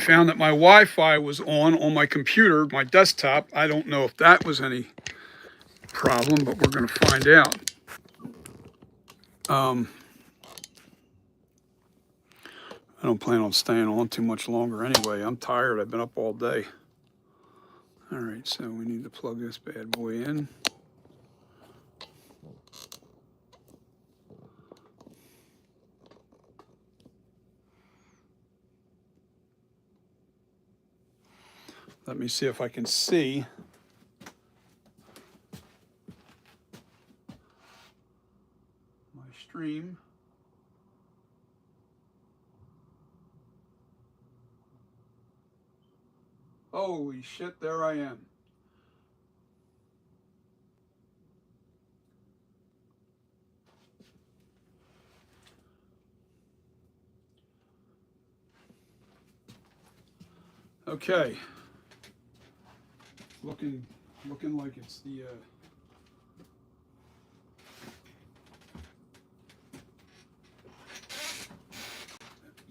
found that my Wi-Fi was on my computer, my desktop. I don't know if that was any problem, but we're going to find out. I don't plan on staying on too much longer anyway. I'm tired. I've been up all day. All right, so we need to plug this bad boy in. Let me see if I can see. My stream. Holy shit, there I am. Okay. Looking like it's the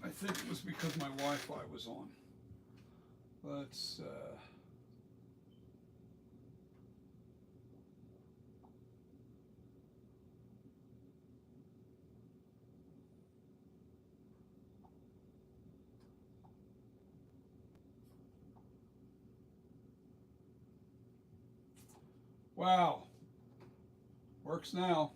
I think it was because my Wi-Fi was on. Let's wow. Works now.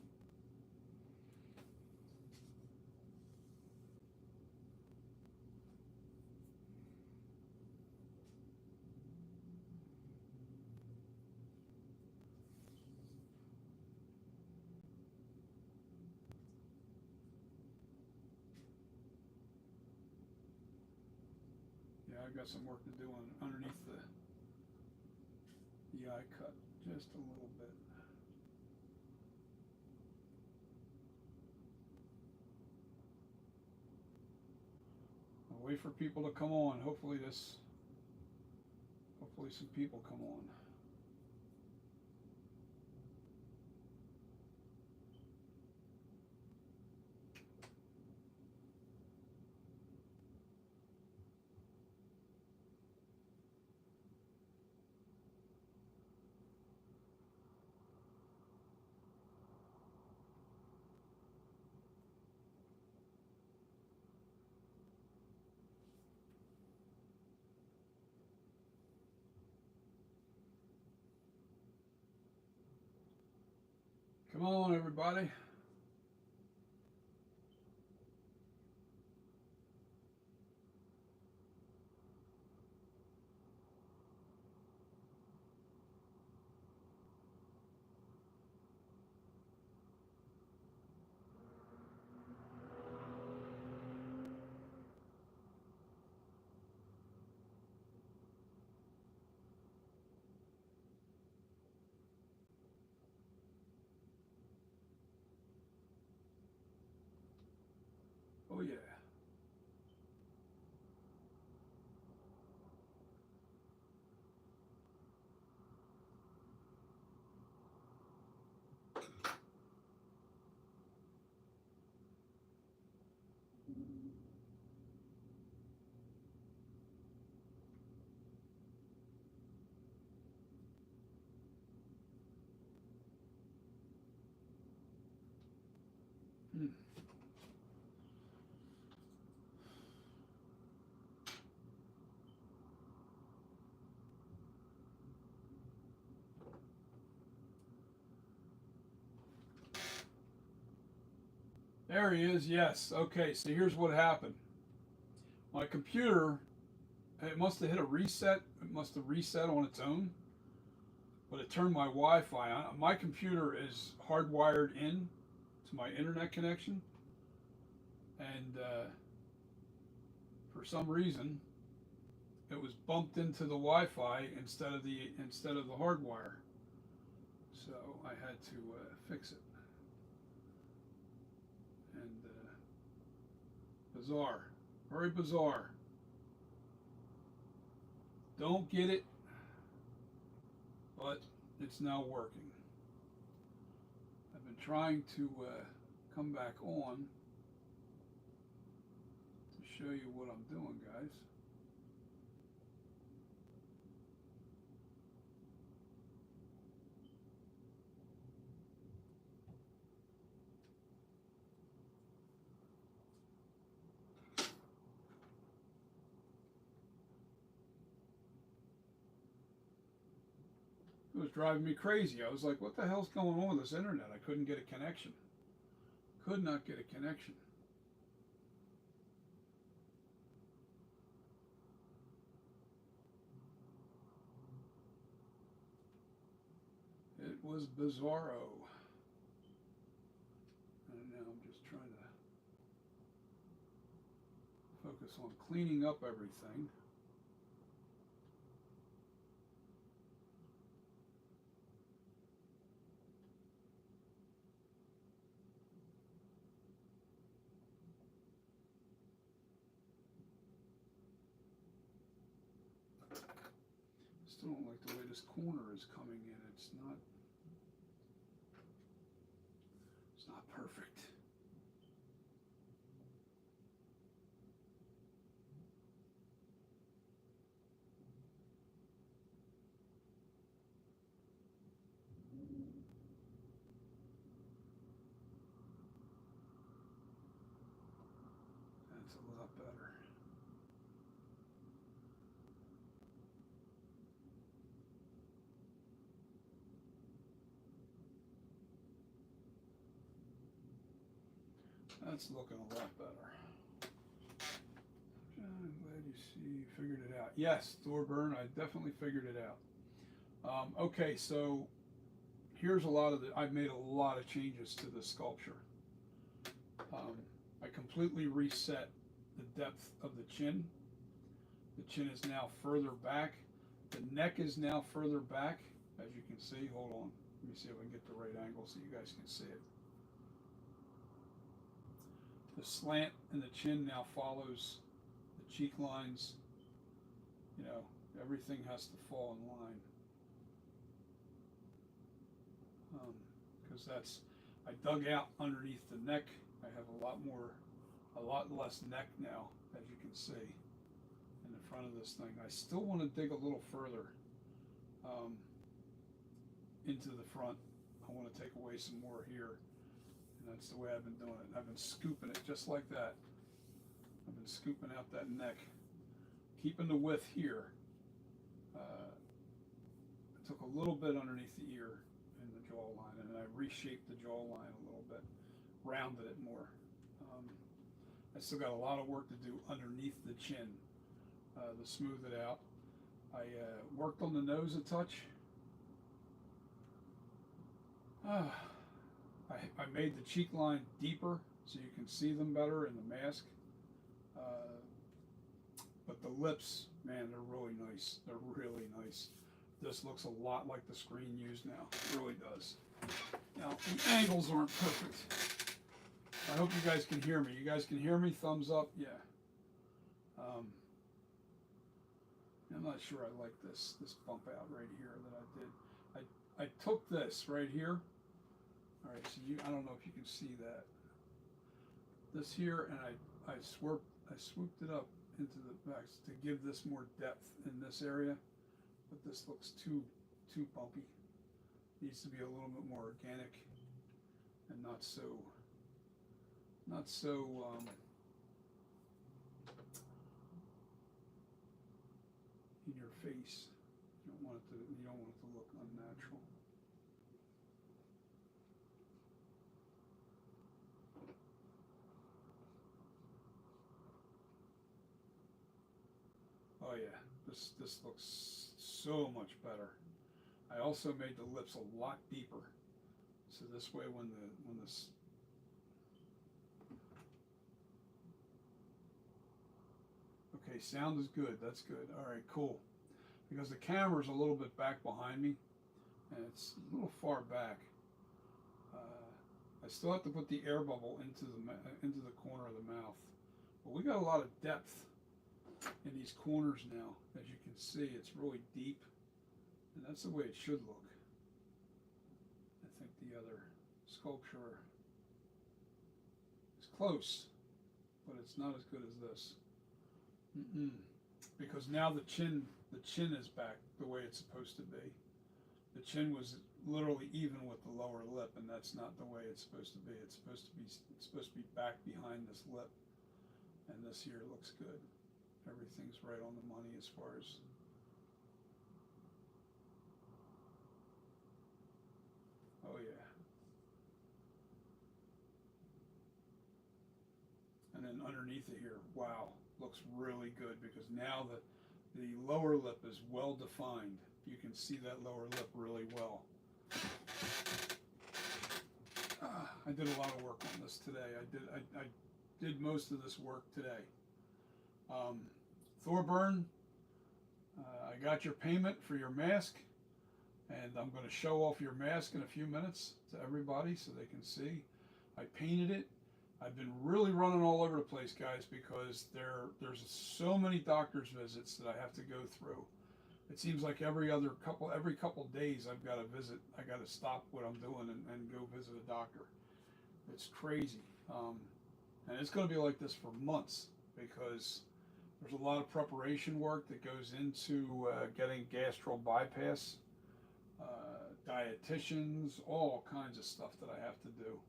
Yeah, I've got some work to do underneath the eye cut just a little bit. I'll wait for people to come on. Hopefully some people come on. Come on, everybody. Oh yeah. Hmm. There he is. Yes. Okay. So here's what happened. My computer, it must have hit a reset. It must have reset on its own, but it turned my Wi-Fi on. My computer is hardwired in to my internet connection, and for some reason, it was bumped into the Wi-Fi instead of the hardwire. So I had to fix it. And bizarre, very bizarre. Don't get it, but it's now working. I've been trying to come back on to show you what I'm doing, guys. It was driving me crazy. I was like, what the hell's going on with this internet? I couldn't get a connection. Could not get a connection. It was bizarro. And now I'm just trying to focus on cleaning up everything. Still don't like the way this corner is coming in. It's not perfect. That's a lot better. That's looking a lot better. I'm glad you figured it out. Yes, Thorburn, I definitely figured it out. Okay, so here's I've made a lot of changes to the sculpture. I completely reset the depth of the chin. The chin is now further back. The neck is now further back, as you can see. Hold on. Let me see if I can get the right angle so you guys can see it. The slant in the chin now follows the cheek lines. You know, everything has to fall in line. Because I dug out underneath the neck. I have a lot less neck now, as you can see, in the front of this thing. I still want to dig a little further into the front. I want to take away some more here. And that's the way I've been doing it. I've been scooping it just like that. I've been scooping out that neck, keeping the width here. I took a little bit underneath the ear in the jawline, and I reshaped the jawline a little bit, rounded it more. I still got a lot of work to do underneath the chin to smooth it out. I worked on the nose a touch. I made the cheek line deeper so you can see them better in the mask. But the lips, man, they're really nice. They're really nice. This looks a lot like the screen used now. It really does. Now, the angles aren't perfect. I hope you guys can hear me. You guys can hear me? Thumbs up? Yeah. I'm not sure I like this bump out right here that I did. I took this right here. All right, so I don't know if you can see that. This here, and I swooped it up into the back to give this more depth in this area, but this looks too bumpy. Needs to be a little bit more organic and not so in your face. You don't want it to look unnatural. Oh yeah, this looks so much better. I also made the lips a lot deeper, so this way when this okay, sound is good. That's good. All right, cool. Because the camera's a little bit back behind me, and it's a little far back. I still have to put the air bubble into the corner of the mouth, but we got a lot of depth in these corners now. As you can see, it's really deep, and that's the way it should look. I think the other sculpture is close, but it's not as good as this. Because now the chin is back the way it's supposed to be. The chin was literally even with the lower lip, and that's not the way it's supposed to be. It's supposed to be back behind this lip, and this here looks good. Everything's right on the money as far as underneath it here. Wow, looks really good because now the lower lip is well defined. You can see that lower lip really well. I did a lot of work on this today. I did most of this work today. Thorburn, I got your payment for your mask, and I'm going to show off your mask in a few minutes to everybody so they can see. I painted it. I've been really running all over the place, guys, because there's so many doctor's visits that I have to go through. It seems like every couple days I've got to visit. I got to stop what I'm doing and go visit a doctor. It's crazy, and it's going to be like this for months because there's a lot of preparation work that goes into getting gastral bypass, dietitians, all kinds of stuff that I have to do.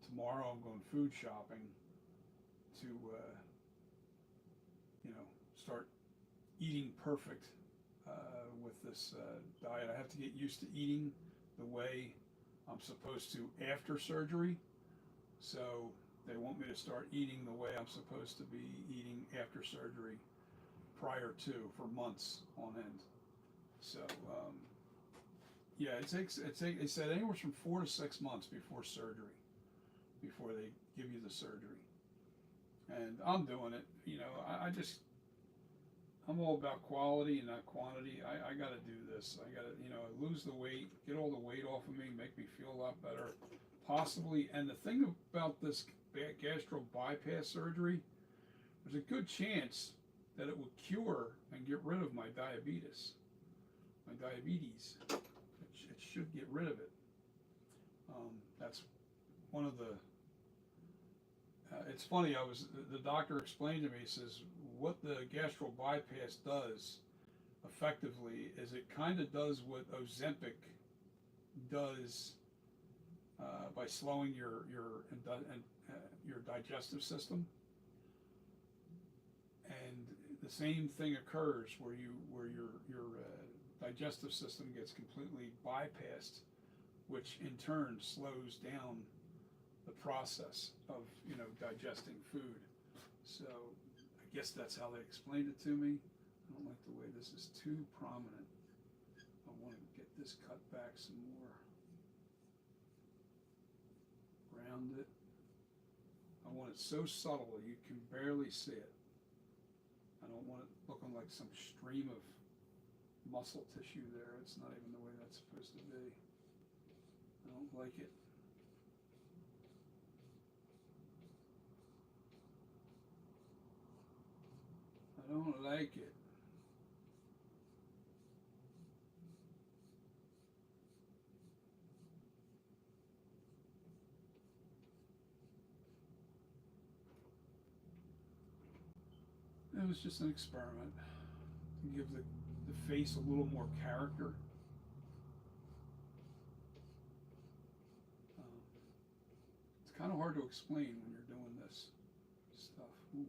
Tomorrow I'm going food shopping to, start eating perfect with this diet. I have to get used to eating the way I'm supposed to after surgery. So they want me to start eating the way I'm supposed to be eating after surgery prior to for months on end. So yeah, it takes they said anywhere from 4 to 6 months before surgery, before they give you the surgery. And I'm doing it. I'm all about quality and not quantity. I got to do this. I got to, lose the weight, get all the weight off of me, make me feel a lot better, possibly. And the thing about this gastral bypass surgery, there's a good chance that it will cure and get rid of my diabetes. It should get rid of it. That's one of the. It's funny. The doctor explained to me. He says what the gastral bypass does effectively is it kind of does what Ozempic does by slowing your digestive system, and the same thing occurs where your digestive system gets completely bypassed, which in turn slows down the process of digesting food. So I guess that's how they explained it to me. I don't like the way this is too prominent. I want to get this cut back some more. Round it. I want it so subtle that you can barely see it. I don't want it looking like some stream of muscle tissue there. It's not even the way that's supposed to be. I don't like it. I don't like it. It was just an experiment to give the face a little more character. It's kind of hard to explain when you're doing this stuff. Ooh.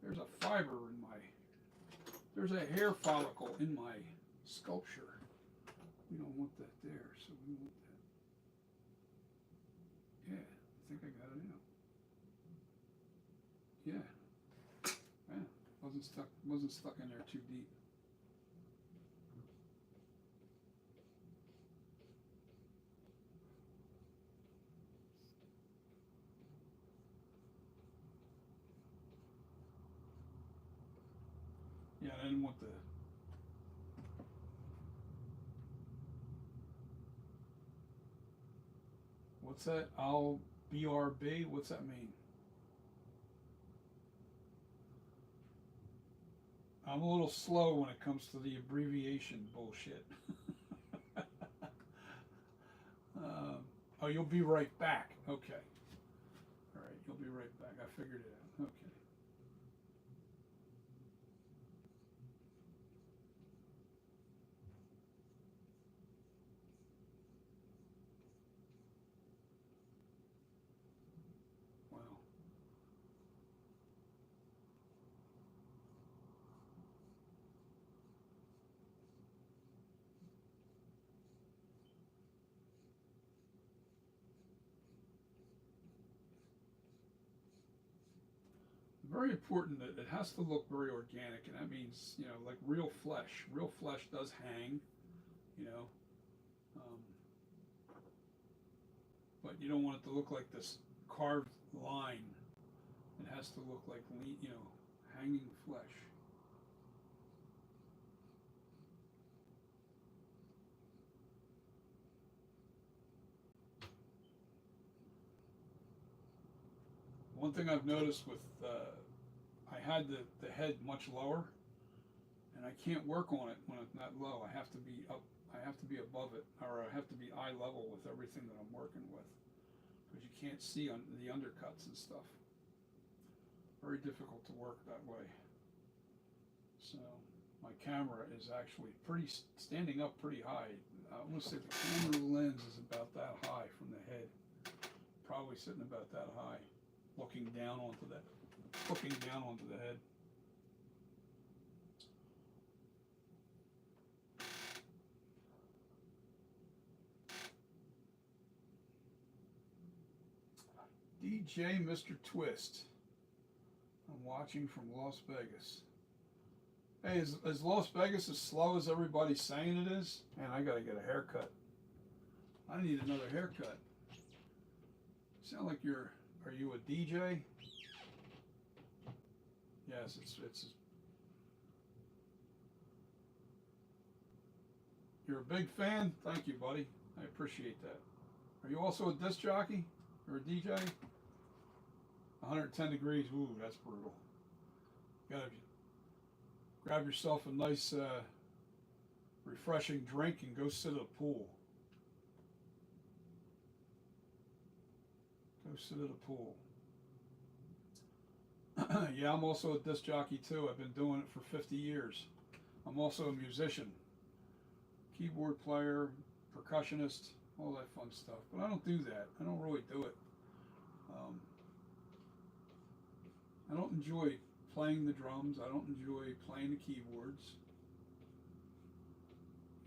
There's a fiber there's a hair follicle in my sculpture. We don't want that there, so we want that. Yeah, I think I got it out. Yeah. Yeah, wasn't stuck in there too deep. Yeah, I didn't want the. What's that? BRB? What's that mean? I'm a little slow when it comes to the abbreviation bullshit. Oh, you'll be right back. Okay. All right, you'll be right back. I figured it out. Okay. Wow. very important that it has to look very organic, and that means, you know, like real flesh. Real flesh does hang, you know, um, but you don't want it to look like this carved line. It has to look like, you know, hanging flesh. One thing I've noticed with, I had the head much lower, and I can't work on it when it's that low. I have to be up, I have to be above it, or I have to be eye level with everything that I'm working with, because you can't see on the undercuts and stuff. Very difficult to work that way. So my camera is actually standing up pretty high. I want to say the camera lens is about that high from the head, probably sitting about that high, looking down onto the head. DJ Mr. Twist. I'm watching from Las Vegas. Hey, is Las Vegas as slow as everybody's saying it is? Man, I gotta get a haircut. I need another haircut. Sound like are you a DJ? Yes, it's. You're a big fan? Thank you, buddy. I appreciate that. Are you also a disc jockey or a DJ? 110 degrees, ooh, that's brutal. You gotta grab yourself a nice, refreshing drink and go sit at a pool. Go sit at a pool. Yeah, I'm also a disc jockey too. I've been doing it for 50 years. I'm also a musician, keyboard player, percussionist, all that fun stuff. But I don't do that. I don't really do it. I don't enjoy playing the drums. I don't enjoy playing the keyboards.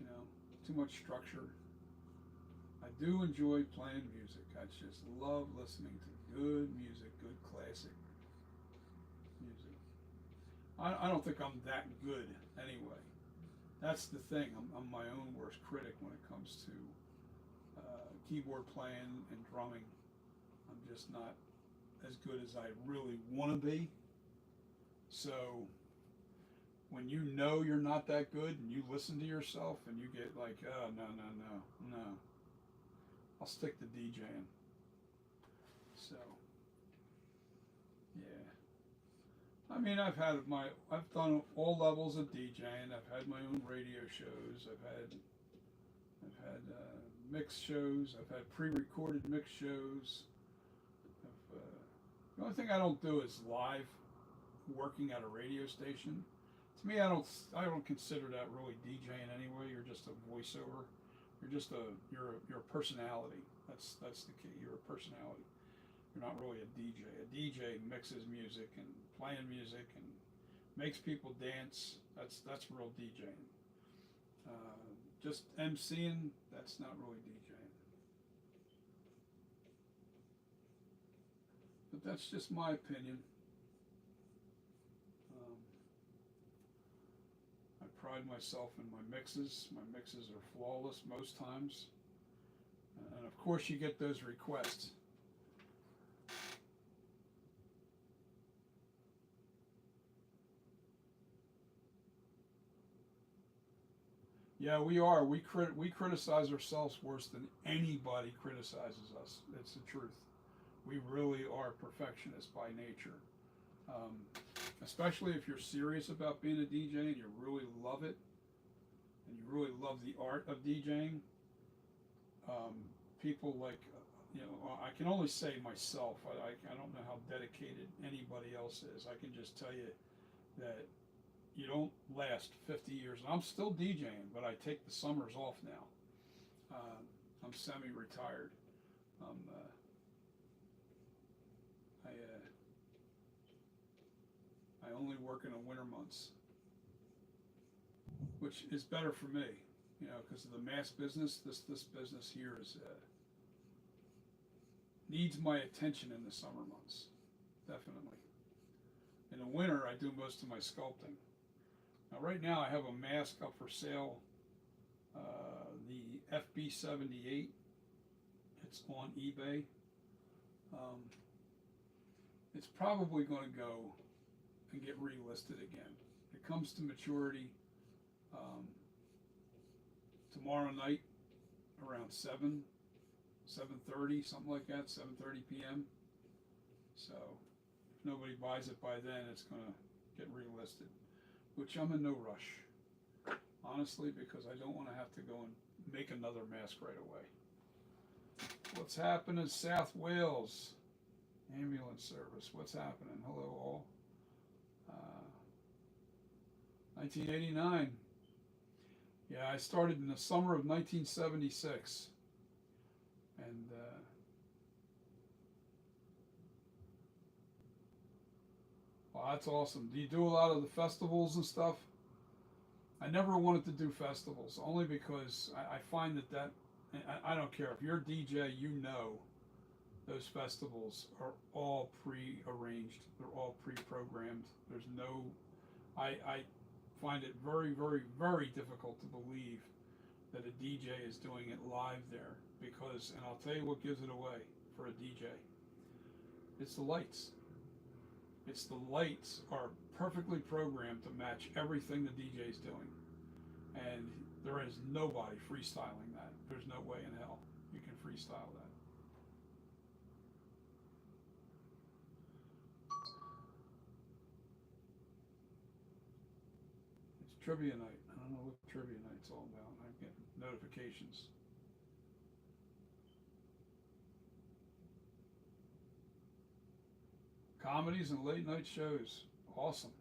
You know, too much structure. I do enjoy playing music. I just love listening to good music, good classic music. I don't think I'm that good anyway. That's the thing. I'm my own worst critic when it comes to keyboard playing and drumming. I'm just not as good as I really want to be. So when you know you're not that good and you listen to yourself and you get like, oh, no, I'll stick to DJing. So, yeah. I mean, I've done all levels of DJing. I've had my own radio shows. I've had mix shows. I've had pre-recorded mix shows. The only thing I don't do is live working at a radio station. To me, I don't consider that really DJing anyway. You're just a voiceover. You're a personality. That's the key. You're a personality. You're not really a DJ. A DJ mixes music and playing music and makes people dance. That's real DJing. Just MCing, that's not really DJing. But that's just my opinion. I pride myself in my mixes. My mixes are flawless most times. And of course you get those requests. Yeah, we are. We criticize ourselves worse than anybody criticizes us. It's the truth. We really are perfectionists by nature. Um, Especially if you're serious about being a DJ and you really love it, and you really love the art of DJing. People like, you know, I can only say myself. I don't know how dedicated anybody else is. I can just tell you that you don't last 50 years. And I'm still DJing, but I take the summers off now. I'm semi-retired. I only work in the winter months, which is better for me, you know, because of the mass business. This business here is needs my attention in the summer months, definitely. In the winter, I do most of my sculpting. Now, right now, I have a mask up for sale, the FB78. It's on eBay. Um, it's probably going to go and get relisted again. It comes to maturity tomorrow night around 7:30, something like that, 7:30 p.m. So if nobody buys it by then, it's going to get relisted, which I'm in no rush, honestly, because I don't want to have to go and make another mask right away. What's happening in South Wales? Ambulance service. What's happening? Hello, all. 1989. Yeah, I started in the summer of 1976. And well, that's awesome. Do you do a lot of the festivals and stuff? I never wanted to do festivals, only because I find that I don't care. If you're a DJ, you know those festivals are all pre-arranged. They're all pre-programmed. There's no, I find it very, very, very difficult to believe that a DJ is doing it live there, because, and I'll tell you what gives it away for a DJ. It's the lights. It's the lights are perfectly programmed to match everything the DJ is doing. And there is nobody freestyling that. There's no way in hell you can freestyle that. It's trivia night. I don't know what trivia night's all about. I get notifications. Comedies and late night shows. Awesome.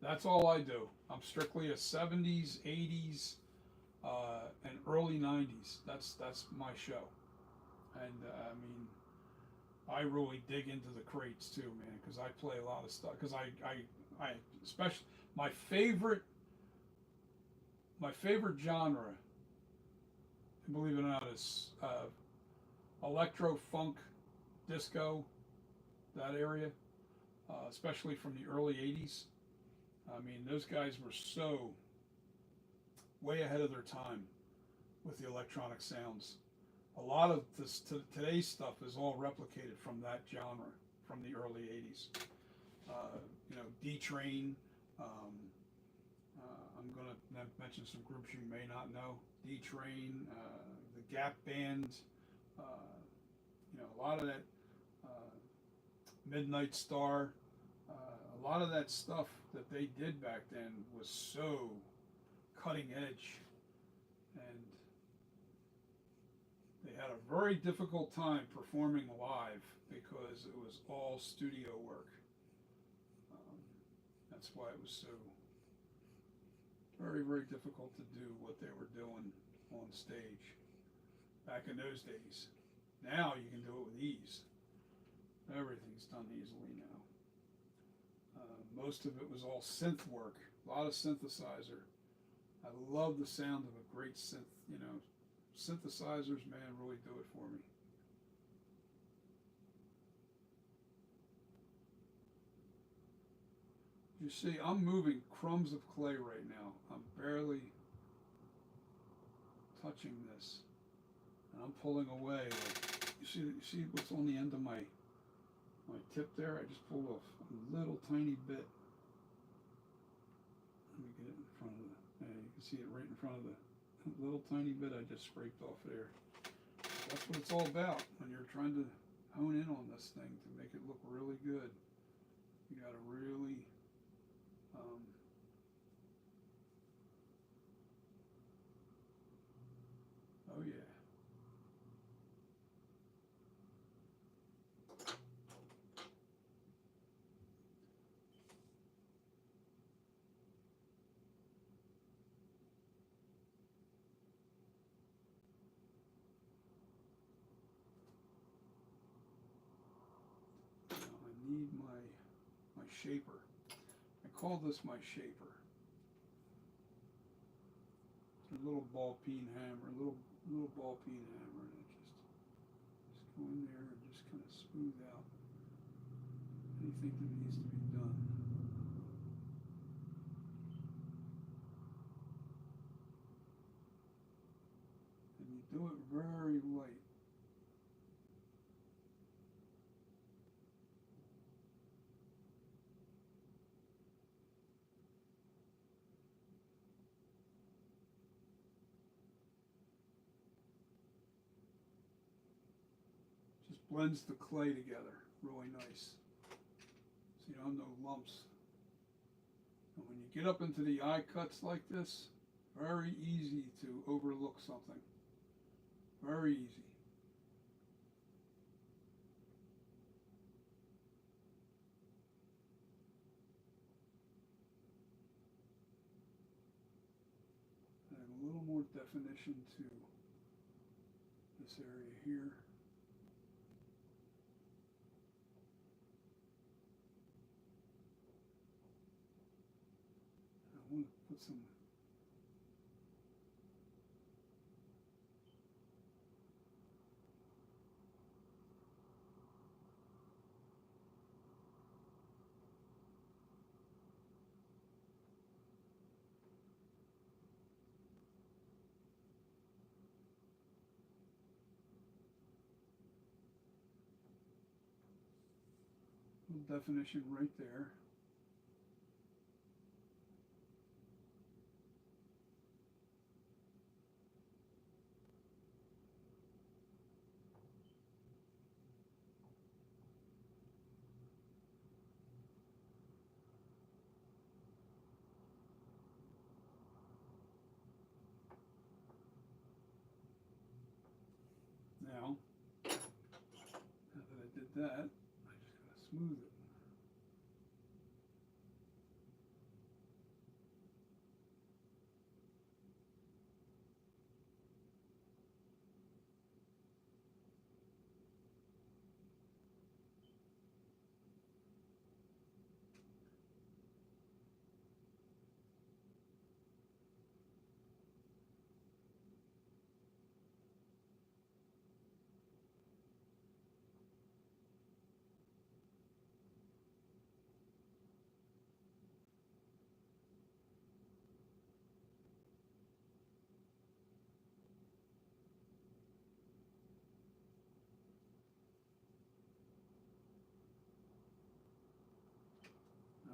That's all I do. I'm strictly a 70s, 80s, and early 90s. That's my show. And I mean, I really dig into the crates too, man, because I play a lot of stuff. Because I especially my favorite genre, believe it or not, is electro, funk, disco, that area, especially from the early 80s. I mean, those guys were so way ahead of their time with the electronic sounds. A lot of this today's stuff is all replicated from that genre, from the early 80s. D-Train. I'm going to mention some groups you may not know. D-Train, the Gap Band, a lot of that Midnight Star. A lot of that stuff that they did back then was so cutting edge, and they had a very difficult time performing live because it was all studio work. That's why it was so very, very difficult to do what they were doing on stage back in those days. Now you can do it with ease. Everything's done easily now. Most of it was all synth work, a lot of synthesizer. I love the sound of a great synth, synthesizers, man, really do it for me. You see, I'm moving crumbs of clay right now. I'm barely touching this, and I'm pulling away. You see what's on the end of my tip there? I just pulled off a little tiny bit. Let me get it in front of you can see it right in front of the little tiny bit I just scraped off there. That's what it's all about when you're trying to hone in on this thing to make it look really good. You got to really oh yeah. I need my shaper. I call this my shaper. It's a little ball peen hammer, little ball peen hammer, and it just go in there and just kind of smooth out anything that needs to be done. And you do it very light. Just blends the clay together really nice. So you don't have no lumps. And when you get up into the eye cuts like this, very easy to overlook something. Very easy. Add a little more definition to this area here. I want to put some little definition right there. Now that I did that, I just gotta smooth it.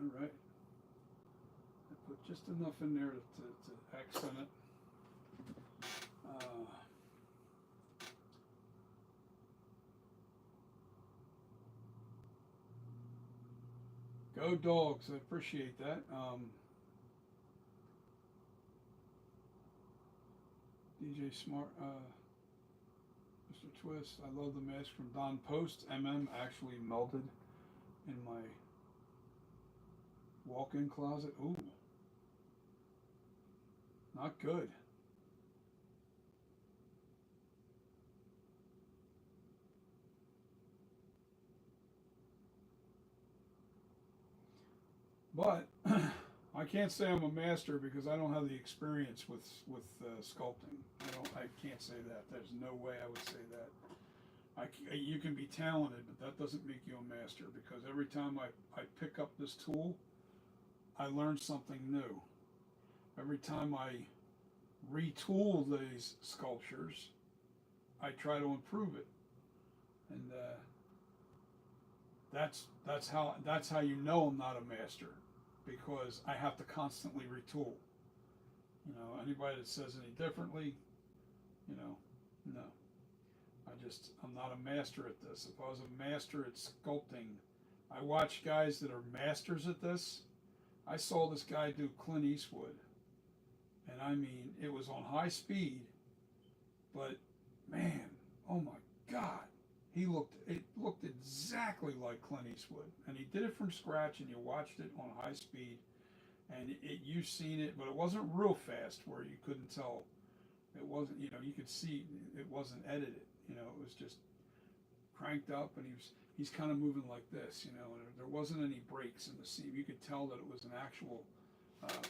All right. I put just enough in there to accent it. Go dogs! I appreciate that. DJ Smart, Mr. Twist. I love the mask from Don Post. Actually melted in my walk-in closet. Ooh, not good. But I can't say I'm a master because I don't have the experience with sculpting. I can't say that. There's no way I would say that. You can be talented, but that doesn't make you a master because every time I pick up this tool, I learn something new. Every time I retool these sculptures, I try to improve it, and that's how you know I'm not a master because I have to constantly retool. You know, anybody that says any differently, you know, no. I'm not a master at this. If I was a master at sculpting, I watch guys that are masters at this. I saw this guy do Clint Eastwood, and I mean, it was on high speed, but man, oh my God, it looked exactly like Clint Eastwood, and he did it from scratch, and you watched it on high speed, and you seen it, but it wasn't real fast where you couldn't tell. It wasn't, you know, you could see it wasn't edited. You know, it was just cranked up, and he's kind of moving like this, you know, and there wasn't any breaks in the seam. You could tell that it was an actual,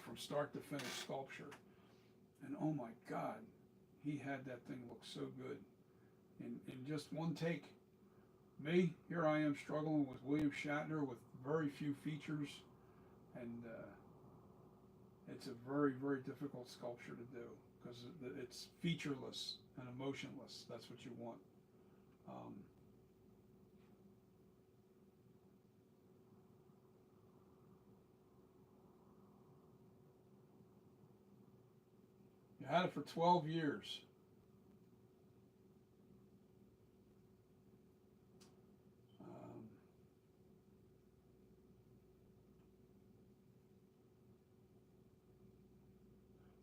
from start to finish sculpture. And oh my God, he had that thing look so good in just one take. Me, here I am struggling with William Shatner with very few features, and it's a very, very difficult sculpture to do because it's featureless and emotionless. That's what you want. Um, you had it for 12 years. Um,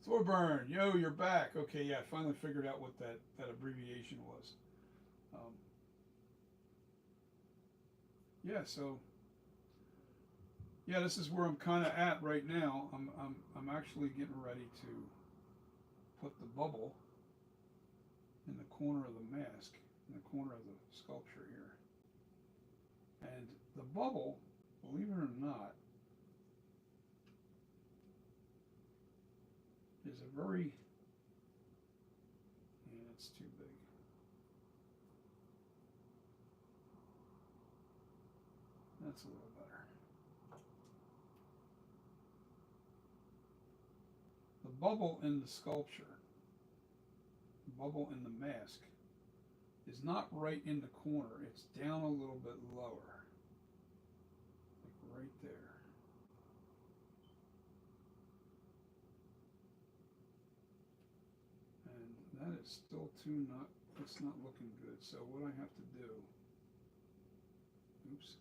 Thorburn, yo, you're back. Okay, yeah, I finally figured out what that abbreviation was. Um, yeah, so yeah, this is where I'm kind of at right now. I'm actually getting ready to put the bubble in the corner of the mask, in the corner of the sculpture here. And the bubble, believe it or not, is a very, yeah, it's too big. That's a little better. The bubble in the sculpture, the bubble in the mask, is not right in the corner. It's down a little bit lower, like right there. And that is still too not, it's not looking good. So what I have to do, oops.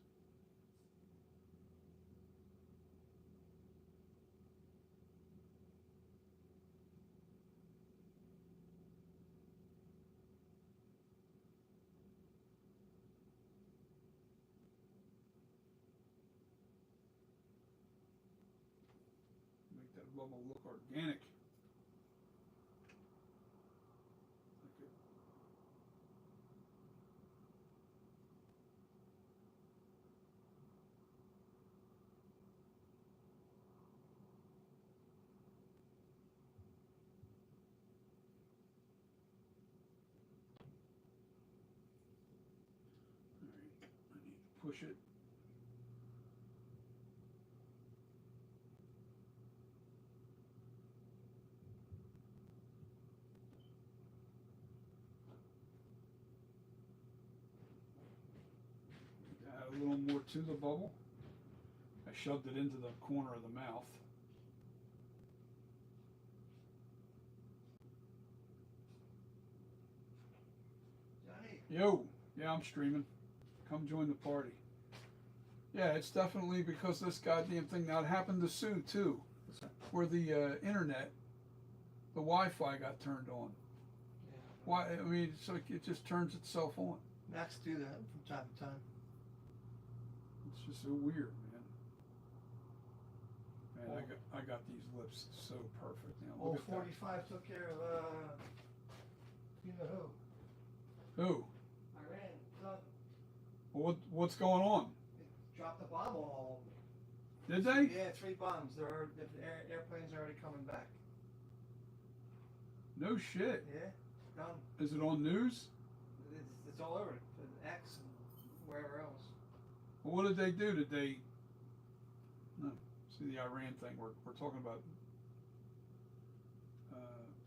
Make that bubble look organic. Okay. All right. I need to push it. Add a little more to the bubble. I shoved it into the corner of the mouth. Johnny. Yo, yeah, I'm streaming. Come join the party. Yeah, it's definitely because this goddamn thing. Now it happened to Sue too, where the internet, the Wi-Fi got turned on. Yeah. Why? I mean, it's like it just turns itself on. Macs do that from time to time. It's just so weird, man. Man, I got these lips so perfect now. Look Old at 45 took care of, you know that. Who? Iran. Done. What's going on? They dropped a bomb on all of them. Did they? Yeah, 3 bombs. The airplanes are already coming back. No shit. Yeah, done. Is it on news? It's all over. X and wherever else. Well, what did they do? Did they? No. See the Iran thing. We're talking about.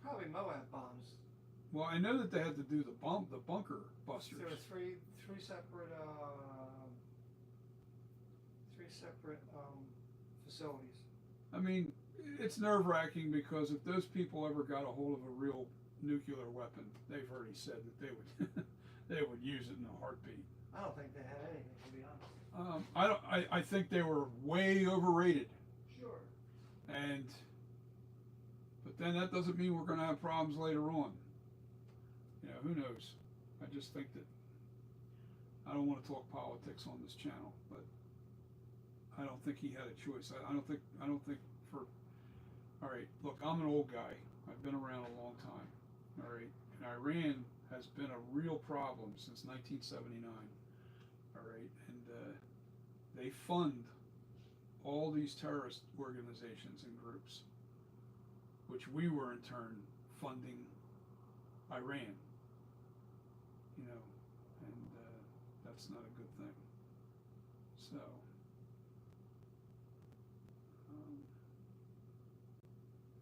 Probably Moab bombs. Well, I know that they had to do the bunker busters. There were three separate facilities. I mean, it's nerve-wracking because if those people ever got a hold of a real nuclear weapon, they've already said that they would they would use it in a heartbeat. I don't think they had anything, to be honest. I think they were way overrated. Sure. But then that doesn't mean we're going to have problems later on. You know, who knows? I just think that I don't want to talk politics on this channel, but I don't think he had a choice. I don't think for. All right, look, I'm an old guy. I've been around a long time. All right, and Iran has been a real problem since 1979. All right, and they fund all these terrorist organizations and groups, which we were in turn funding Iran. You know, and That's not a good thing. So,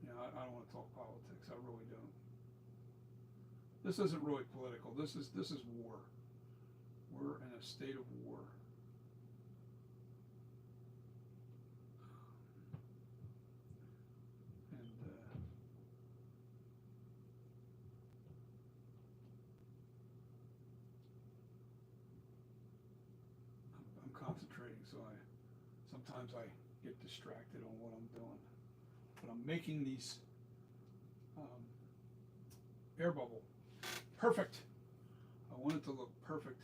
I don't want to talk politics. I really don't. This isn't really political. This is war. We're in a state of war. And I'm concentrating, so sometimes I get distracted on what I'm doing. But I'm making these air bubble perfect. I want it to look perfect.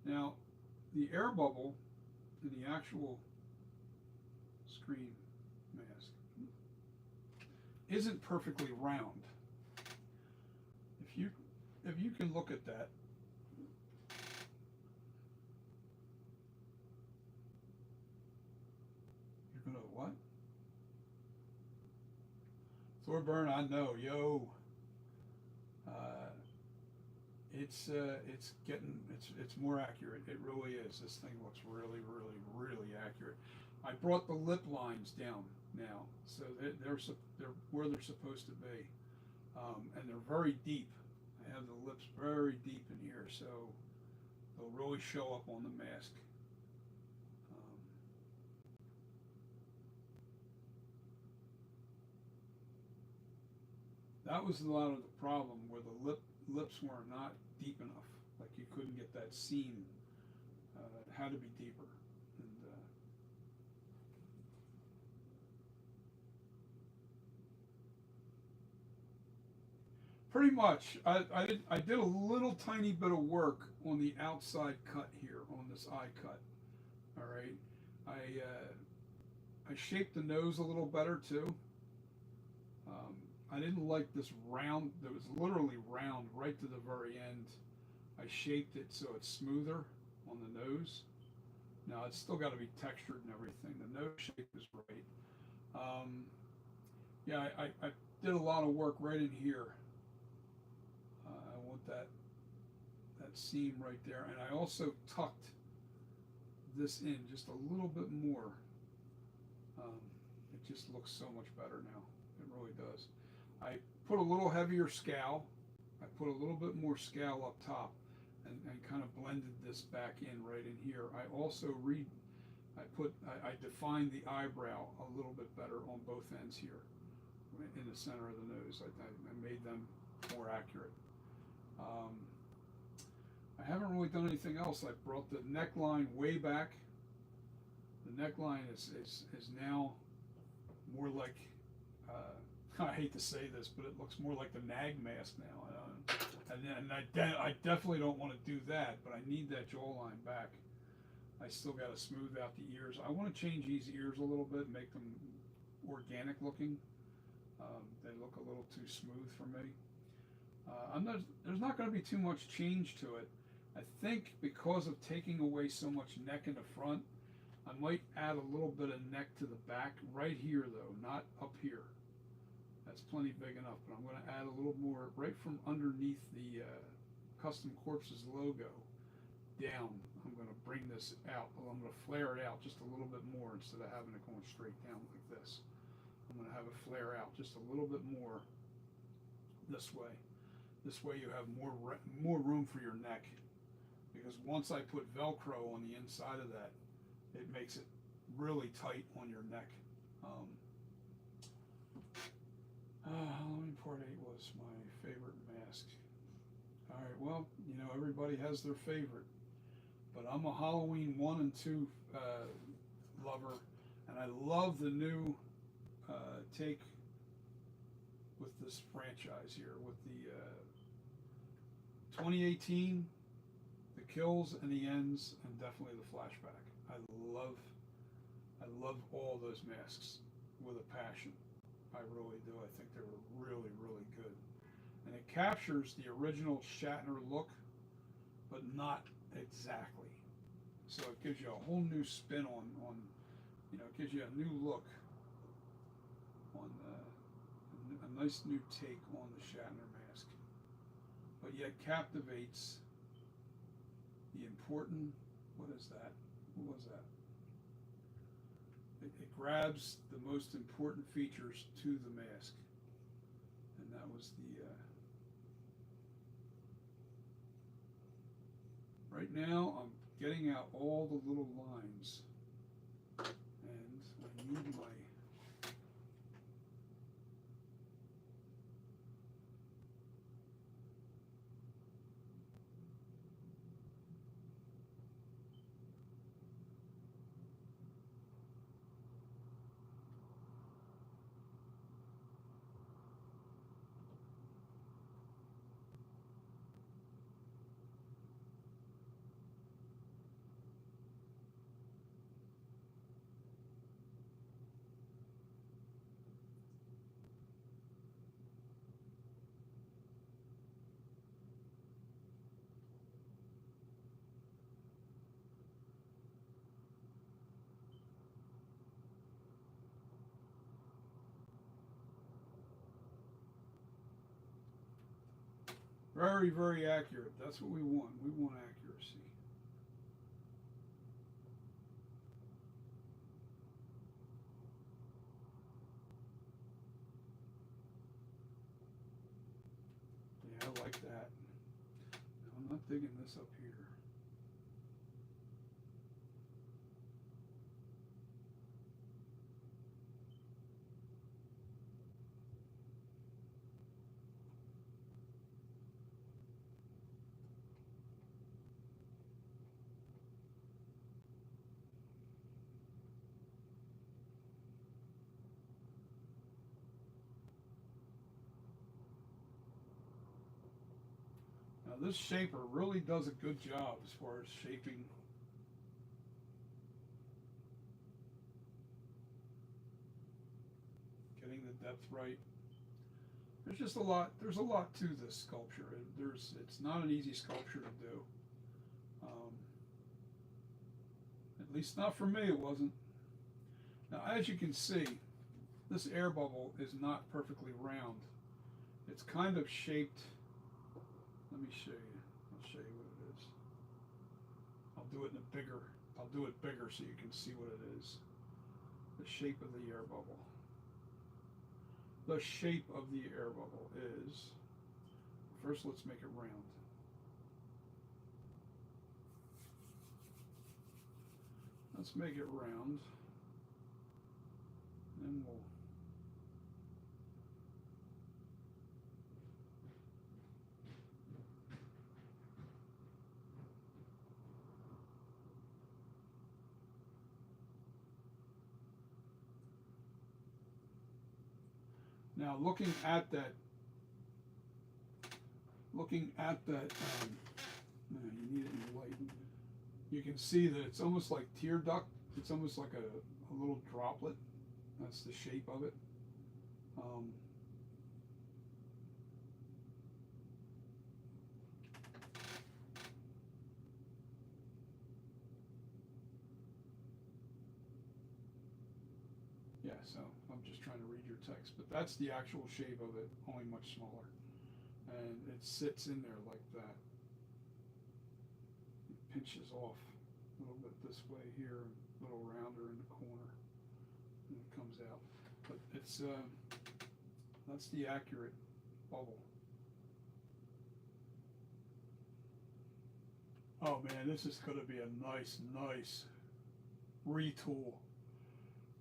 Now, the air bubble in the actual screen mask isn't perfectly round. If you can look at that, you're gonna what? Thorburn, I know, yo. It's more accurate. It really is. This thing looks really, really, really accurate. I brought the lip lines down now, so they're where they're supposed to be, and they're very deep. I have the lips very deep in here, so they'll really show up on the mask. That was a lot of the problem, where the lips were not deep enough. Like you couldn't get that seam. It had to be deeper. And pretty much, I did a little tiny bit of work on the outside cut here on this eye cut. All right, I shaped the nose a little better too. I didn't like this round. That was literally round right to the very end. I shaped it so it's smoother on the nose. Now it's still got to be textured and everything. The nose shape is right. Yeah, I did a lot of work right in here. I want that seam right there, and I also tucked this in just a little bit more. It just looks so much better now. It really does. I put a little heavier scowl. I put a little bit more scowl up top, and kind of blended this back in right in here. I also I defined the eyebrow a little bit better on both ends here, in the center of the nose. I made them more accurate. I haven't really done anything else. I brought the neckline way back. The neckline is now more like, I hate to say this, but it looks more like the nag mask now. I definitely don't want to do that, but I need that jawline back. I still got to smooth out the ears. I want to change these ears a little bit, make them organic looking. They look a little too smooth for me. There's not going to be too much change to it. I think because of taking away so much neck in the front, I might add a little bit of neck to the back right here though, not up here. That's plenty big enough, but I'm going to add a little more right from underneath the Custom Corpses logo down. I'm going to bring this out. I'm going to flare it out just a little bit more instead of having it going straight down like this. I'm going to have it flare out just a little bit more this way. This way you have more room for your neck, because once I put Velcro on the inside of that, it makes it really tight on your neck. Halloween Part 8 was my favorite mask. Alright, well, everybody has their favorite, but I'm a Halloween 1 and 2 lover, and I love the new take with this franchise here, with the 2018, the kills and the ends, and definitely the flashback. I love all those masks with a passion. I really do. I think they were really, really good. And it captures the original Shatner look, but not Exactly. So it gives you a whole new spin on it gives you a new look on a nice new take on the Shatner mask, but yet captivates the important. What is that? What was that? It grabs the most important features to the mask, and that was the. Right now, I'm getting out all the little lines, and I need my. Very, very accurate. That's what we want. We want accuracy. Yeah, I like that. I'm not digging this up here. Now this shaper really does a good job as far as shaping. Getting the depth right. There's just a lot. There's a lot to this sculpture. It's not an easy sculpture to do. At least not for me. It wasn't. Now, as you can see, this air bubble is not perfectly round. It's kind of shaped. Let me show you. I'll show you what it is. I'll do it in a bigger. I'll do it bigger so you can see what it is. The shape of the air bubble. The shape of the air bubble is, first let's make it round. Let's make it round. Then we'll now looking at that you need it in the light. You can see that it's almost like tear duct. It's almost like a little droplet. That's the shape of it. Yeah, so I'm just trying to read your text, but that's the actual shape of it, only much smaller. And it sits in there like that. It pinches off a little bit this way here, a little rounder in the corner, and it comes out. But it's that's the accurate bubble. Oh man, this is going to be a nice retool.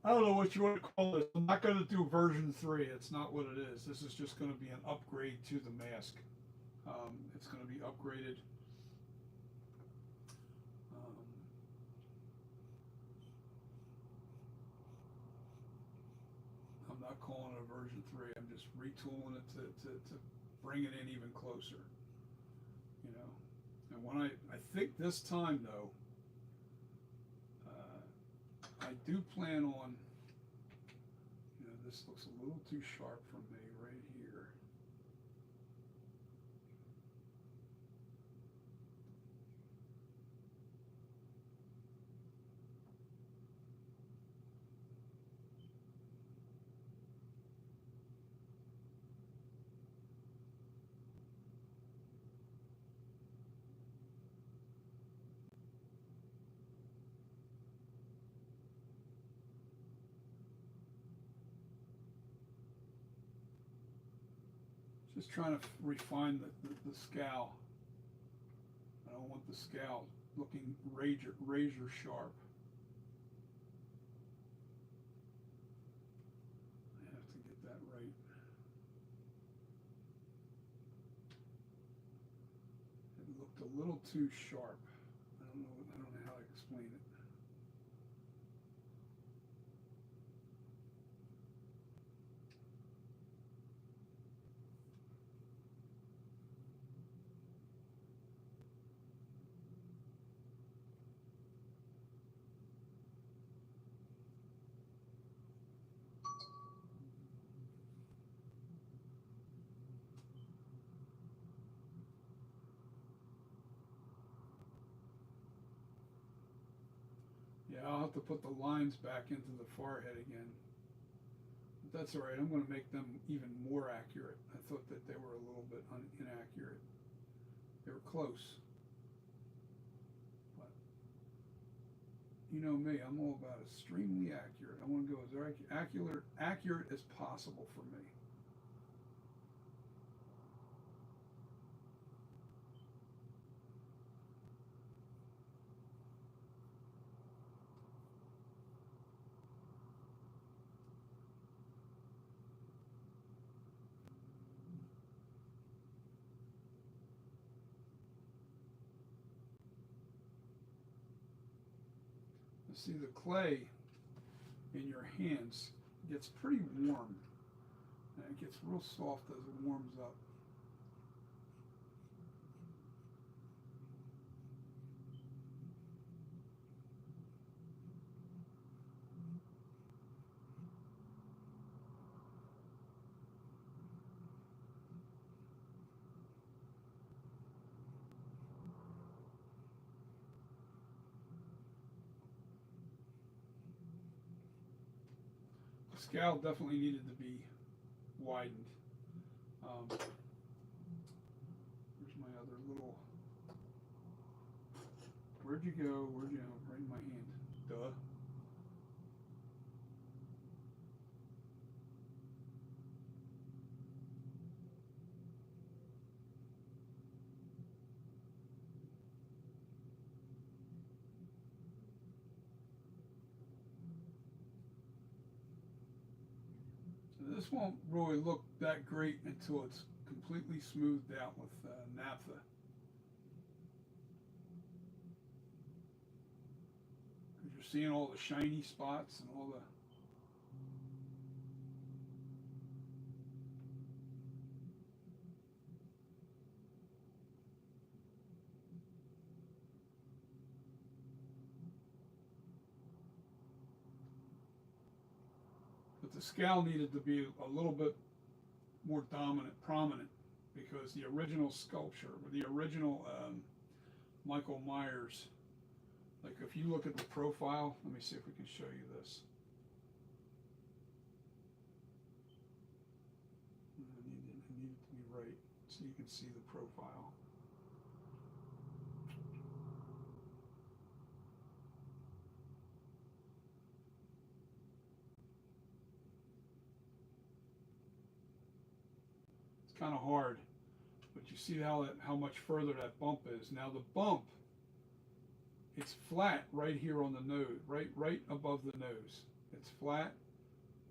I don't know what you want to call this. I'm not going to do version 3. It's not what it is. This is just going to be an upgrade to the mask. It's going to be upgraded. I'm not calling it a version 3. I'm just retooling it to bring it in even closer. You know. And when I think this time though, I do plan on, this looks a little too sharp for me right here. Just trying to refine the scowl. I don't want the scowl looking razor sharp. I have to get that right. It looked a little too sharp. I don't know how to explain it. Yeah, I'll have to put the lines back into the forehead again. But that's all right. I'm going to make them even more accurate. I thought that they were a little bit inaccurate. They were close. But you know me, I'm all about extremely accurate. I want to go as accurate as possible for me. See, the clay in your hands gets pretty warm, and it gets real soft as it warms up. The scowl definitely needed to be widened. Here's my other little. Where'd you go? Where'd you go? Right in my hand. Duh. This won't really look that great until it's completely smoothed out with naphtha. Because you're seeing all the shiny spots and all the. But the scowl needed to be a little bit more prominent, because the original sculpture, or the original Michael Myers, like if you look at the profile, let me see if we can show you this. I need it to be right so you can see the profile. It's kind of hard, but you see how much further that bump is. Now the bump, it's flat right here on the nose, right above the nose. It's flat,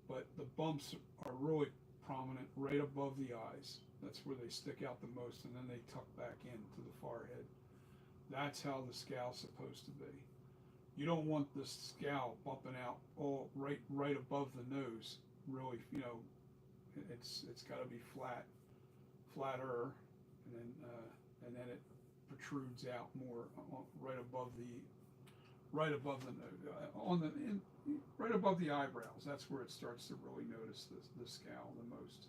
but the bumps are really prominent right above the eyes. That's where they stick out the most, and then they tuck back into the forehead. That's how the scowl's supposed to be. You don't want the scowl bumping out all right above the nose. Really, it's got to be flatter, and then it protrudes out more right above the nose, right above the eyebrows. That's where it starts to really notice the scowl the most.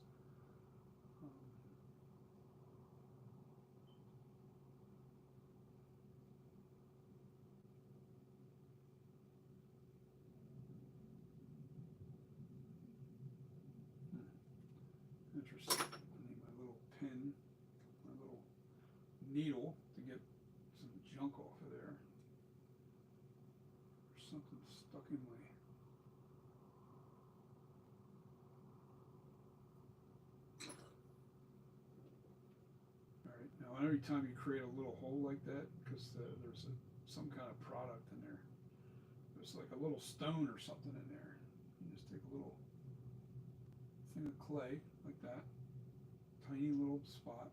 Interesting. I need my little pin, my little needle to get some junk off of there. There's something stuck in my. every time you create a little hole like that, because there's some kind of product in there. There's like a little stone or something in there. You just take a little thing of clay like that, tiny little spot,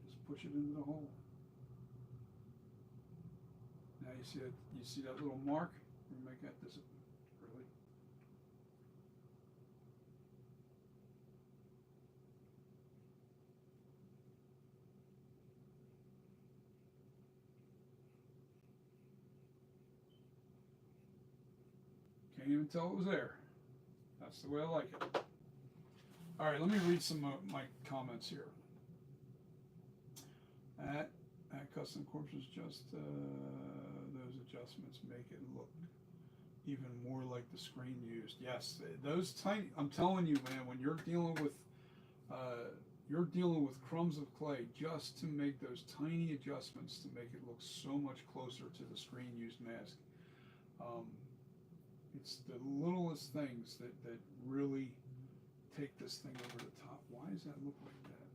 just push it into the hole. Now you see that little mark? We make that disappear. Really? Can't even tell it was there. That's the way I like it. All right, let me read some of my comments here. At Custom Corpses, just those adjustments make it look even more like the screen used. Yes, those tiny. I'm telling you, man, when you're dealing with crumbs of clay, just to make those tiny adjustments to make it look so much closer to the screen used mask. It's the littlest things that really take this thing over the top. Why does that look like that?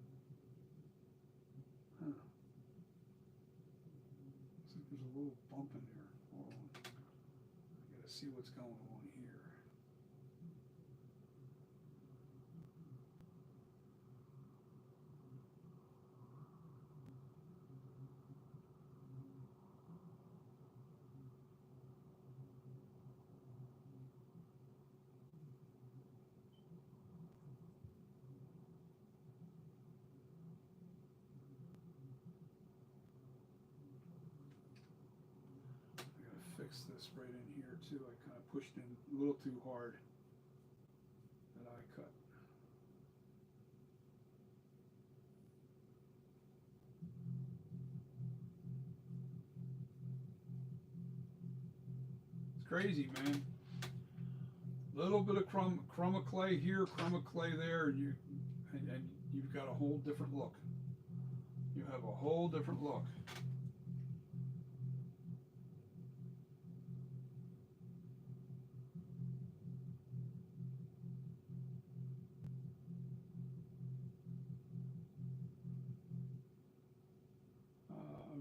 Huh. Looks like there's a little bump in there. Hold on. I gotta see what's going on here. Fix this right in here too. I kind of pushed in a little too hard, that eye cut. It's crazy, man. Little bit of crumb of clay here, crumb of clay there, and you've got a whole different look. You have a whole different look.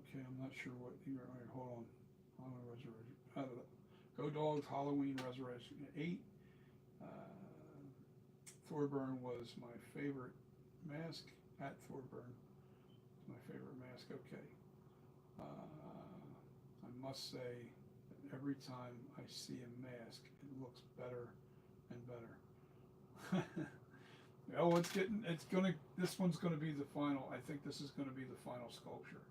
Okay, I'm not sure what you are. Right, hold on. Halloween Resurrection. Go Dogs Halloween Resurrection 8. Thorburn was my favorite mask. At Thorburn, my favorite mask. Okay. I must say that every time I see a mask, it looks better and better. Oh, this one's gonna be the final. I think this is gonna be the final sculpture.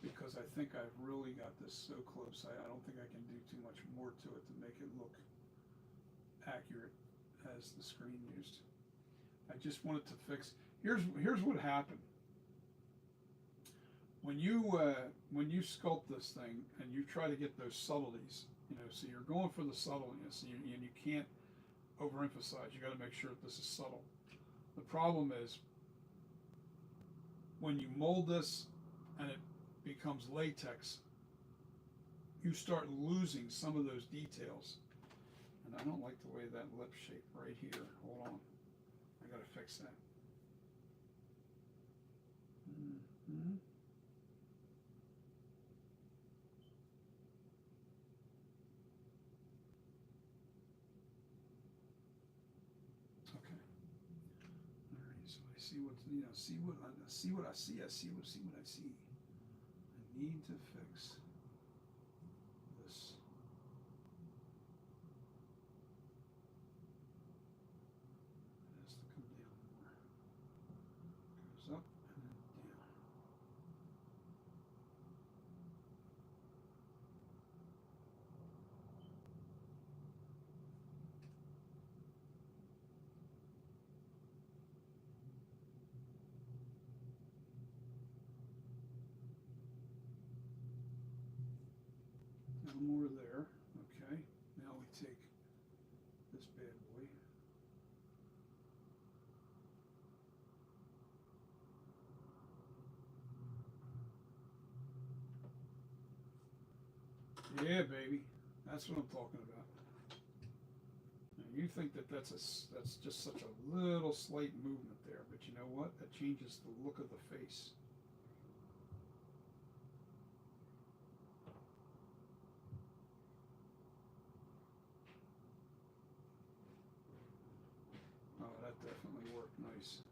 Because I think I've really got this so close. I don't think I can do too much more to it to make it look accurate as the screen used. I just wanted to fix. Here's what happened. When you sculpt this thing and you try to get those subtleties, so you're going for the subtleness, and you can't overemphasize. You got to make sure that this is subtle. The problem is when you mold this and it becomes latex, you start losing some of those details. And I don't like the way that lip shape right here. Hold on. I gotta fix that. Mm-hmm. Okay. All right. So I see what I see what I see what I see. I need to fix this. It has to come down more. Goes up and then down. No more there. Okay. Now we take this bad boy. Yeah, baby. That's what I'm talking about. Now you think that that's just such a little slight movement there, but you know what? That changes the look of the face. Oh, that definitely worked nice.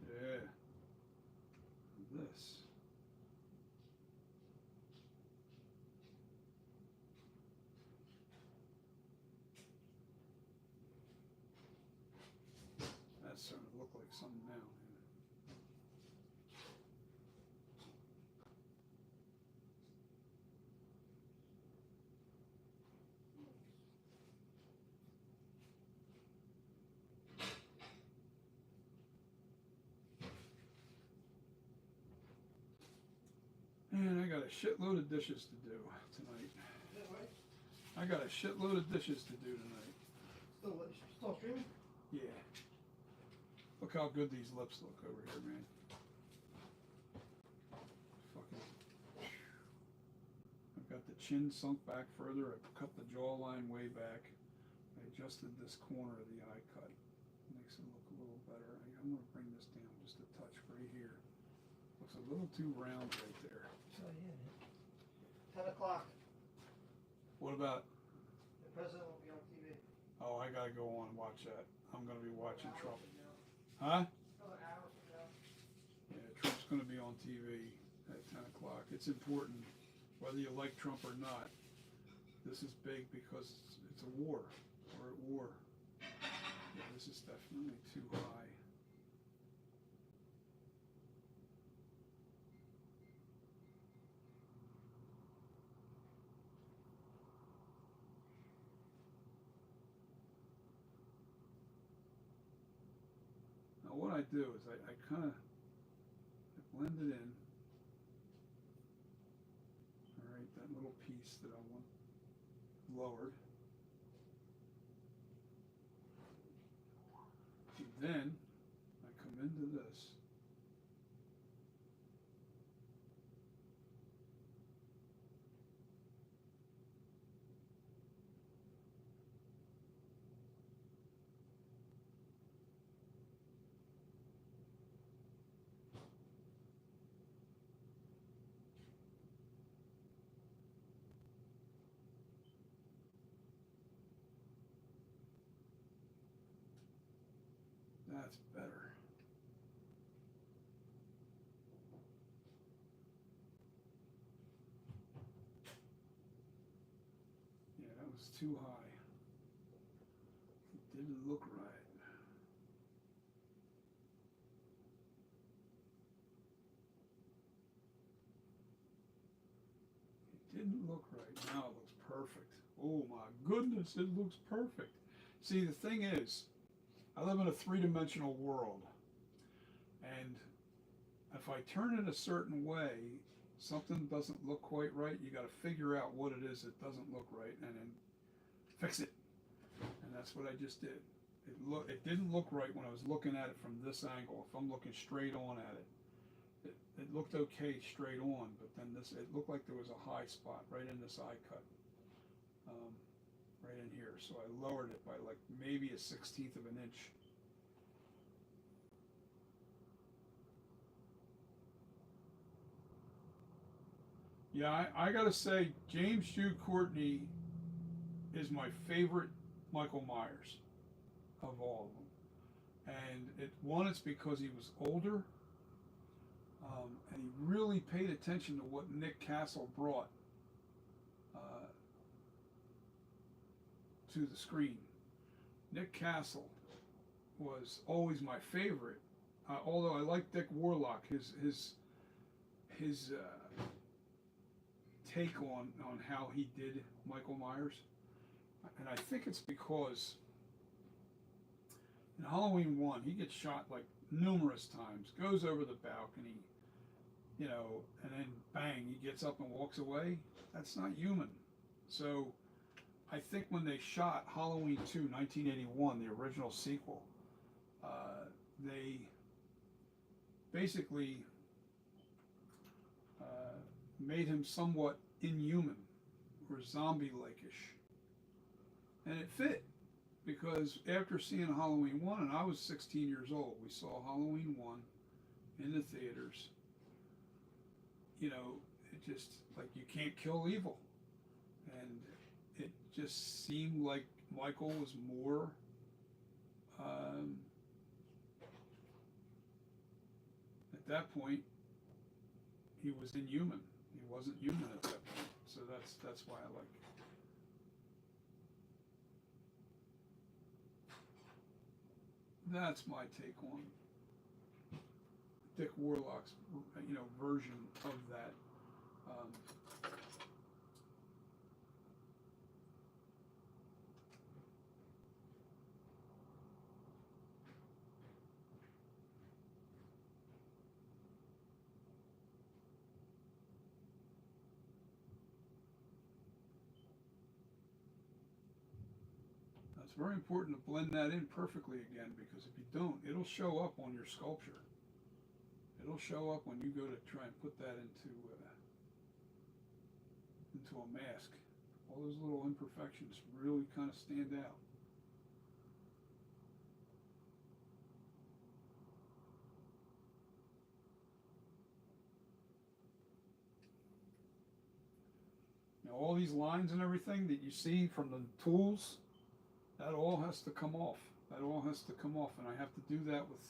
Yeah. This. That's starting to look like something now. Man, I got a shitload of dishes to do tonight. Is that right? I got a shitload of dishes to do tonight. Still streaming? Yeah. Look how good these lips look over here, man. Fucking. I've got the chin sunk back further. I cut the jawline way back. I adjusted this corner of the eye cut. Makes it look a little better. I'm going to bring this down just a touch right here. Looks a little too round right there. Oh, yeah. 10 o'clock. What about? The president will be on TV. Oh, I gotta go on and watch that. I'm gonna be watching Trump. Huh? Another hour from now. Yeah, Trump's gonna be on TV at 10 o'clock. It's important, whether you like Trump or not. This is big because it's a war. We're at war. Yeah, this is definitely too high. Now what I do is I kind of blend it in. All right, that little piece that I want lowered. And then I come into this. That's better. Yeah, that was too high. It didn't look right. It didn't look right. Now it looks perfect. Oh my goodness, it looks perfect. See, the thing is, I live in a three-dimensional world, and if I turn it a certain way, something doesn't look quite right. You got to figure out what it is that doesn't look right, and then fix it. And that's what I just did. It didn't look right when I was looking at it from this angle. If I'm looking straight on at it, it looked okay straight on, but then it looked like there was a high spot right in this eye cut. Right in here, so I lowered it by like maybe a 1/16 of an inch. Yeah, I gotta say, James Jude Courtney is my favorite Michael Myers of all of them. And it's because he was older, and he really paid attention to what Nick Castle brought to the screen. Nick Castle was always my favorite, although I like Dick Warlock, his take on how he did Michael Myers, and I think it's because in Halloween 1 he gets shot like numerous times, goes over the balcony, and then bang, he gets up and walks away. That's not human. So I think when they shot Halloween 2, 1981, the original sequel, they basically made him somewhat inhuman or zombie-like-ish. And it fit. because after seeing Halloween 1, and I was 16 years old, we saw Halloween 1 in the theaters. You know, it just, like, you can't kill evil. And it just seemed like Michael was more, at that point, he was inhuman. He wasn't human at that point. So that's why I like it. That's my take on Dick Warlock's, version of that. It's very important to blend that in perfectly again, because if you don't, it'll show up on your sculpture. It'll show up when you go to try and put that into a mask. All those little imperfections really kind of stand out. Now all these lines and everything that you see from the tools, that all has to come off. That all has to come off, and I have to do that with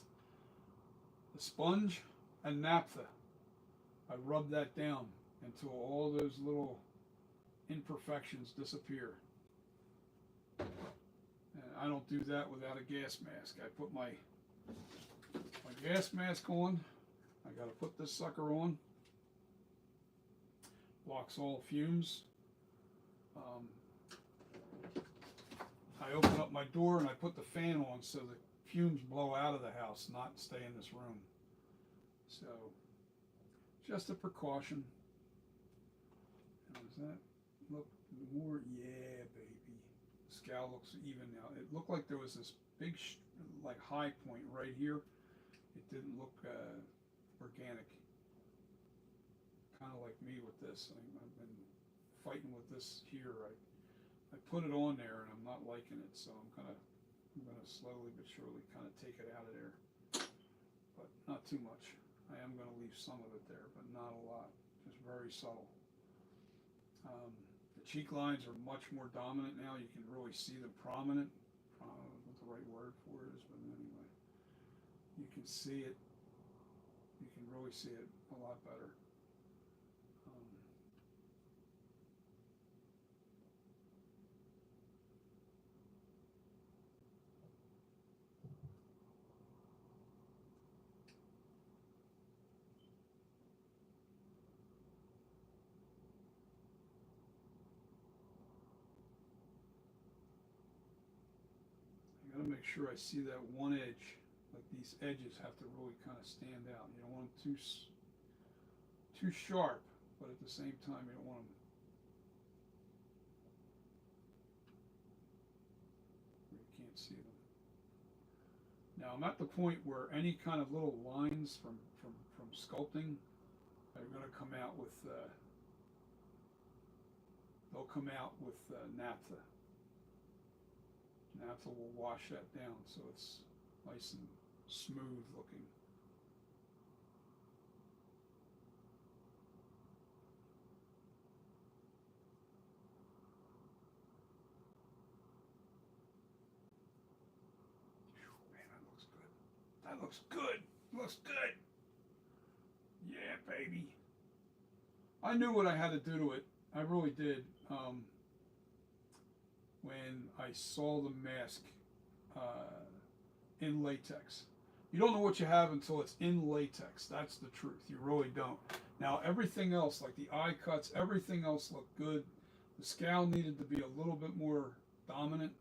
the sponge and naphtha. I rub that down until all those little imperfections disappear. And I don't do that without a gas mask. I put my gas mask on. I got to put this sucker on. Blocks all fumes. I open up my door and I put the fan on so the fumes blow out of the house, not stay in this room. So, just a precaution. How does that look more? Yeah, baby. The scowl looks even now. It looked like there was this big, high point right here. It didn't look organic. Kind of like me with this. I've been fighting with this here. I put it on there and I'm not liking it, so I'm gonna slowly but surely kind of take it out of there, but not too much. I am gonna leave some of it there, but not a lot, just very subtle. The cheek lines are much more dominant now. You can really see them prominent. I don't know what the right word for it is, but anyway, you can see it. You can really see it a lot better. I gotta make sure I see that one edge. Like, these edges have to really kind of stand out. You don't want them too sharp, but at the same time you don't want them where you can't see them. Now I'm at the point where any kind of little lines from sculpting are going to come out with naphtha. Naphtha will wash that down so it's nice and smooth looking. Man, that looks good. That looks good. Looks good. Yeah, baby. I knew what I had to do to it. I really did. When I saw the mask in latex. You don't know what you have until it's in latex. That's the truth. You really don't. Now, everything else, like the eye cuts, everything else looked good. The scowl needed to be a little bit more dominant.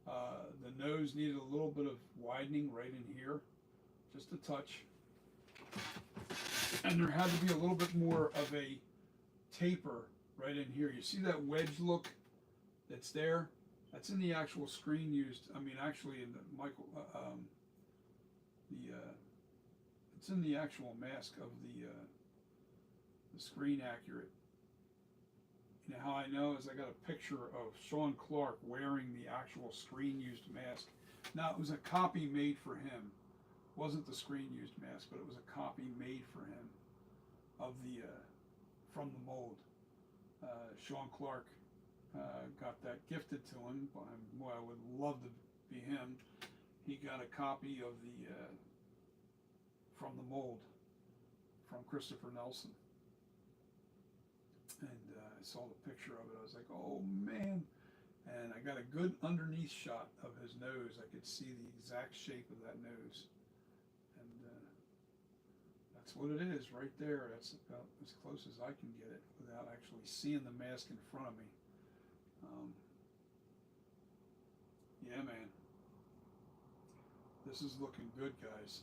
The nose needed a little bit of widening right in here, just a touch. And there had to be a little bit more of a taper right in here. You see that wedge look that's there? That's in the actual screen used. I mean, actually, in the it's in the actual mask of the screen accurate. You know how I know is I got a picture of Sean Clark wearing the actual screen-used mask. Now, it was a copy made for him. It wasn't the screen-used mask, but it was a copy made for him of the from the mold. Sean Clark got that gifted to him. Well, I would love to be him. He got a copy of the from the mold from Christopher Nelson. And I saw the picture of it. I was like, oh man. And I got a good underneath shot of his nose. I could see the exact shape of that nose. And that's what it is right there. That's about as close as I can get it without actually seeing the mask in front of me. Yeah, man. This is looking good, guys.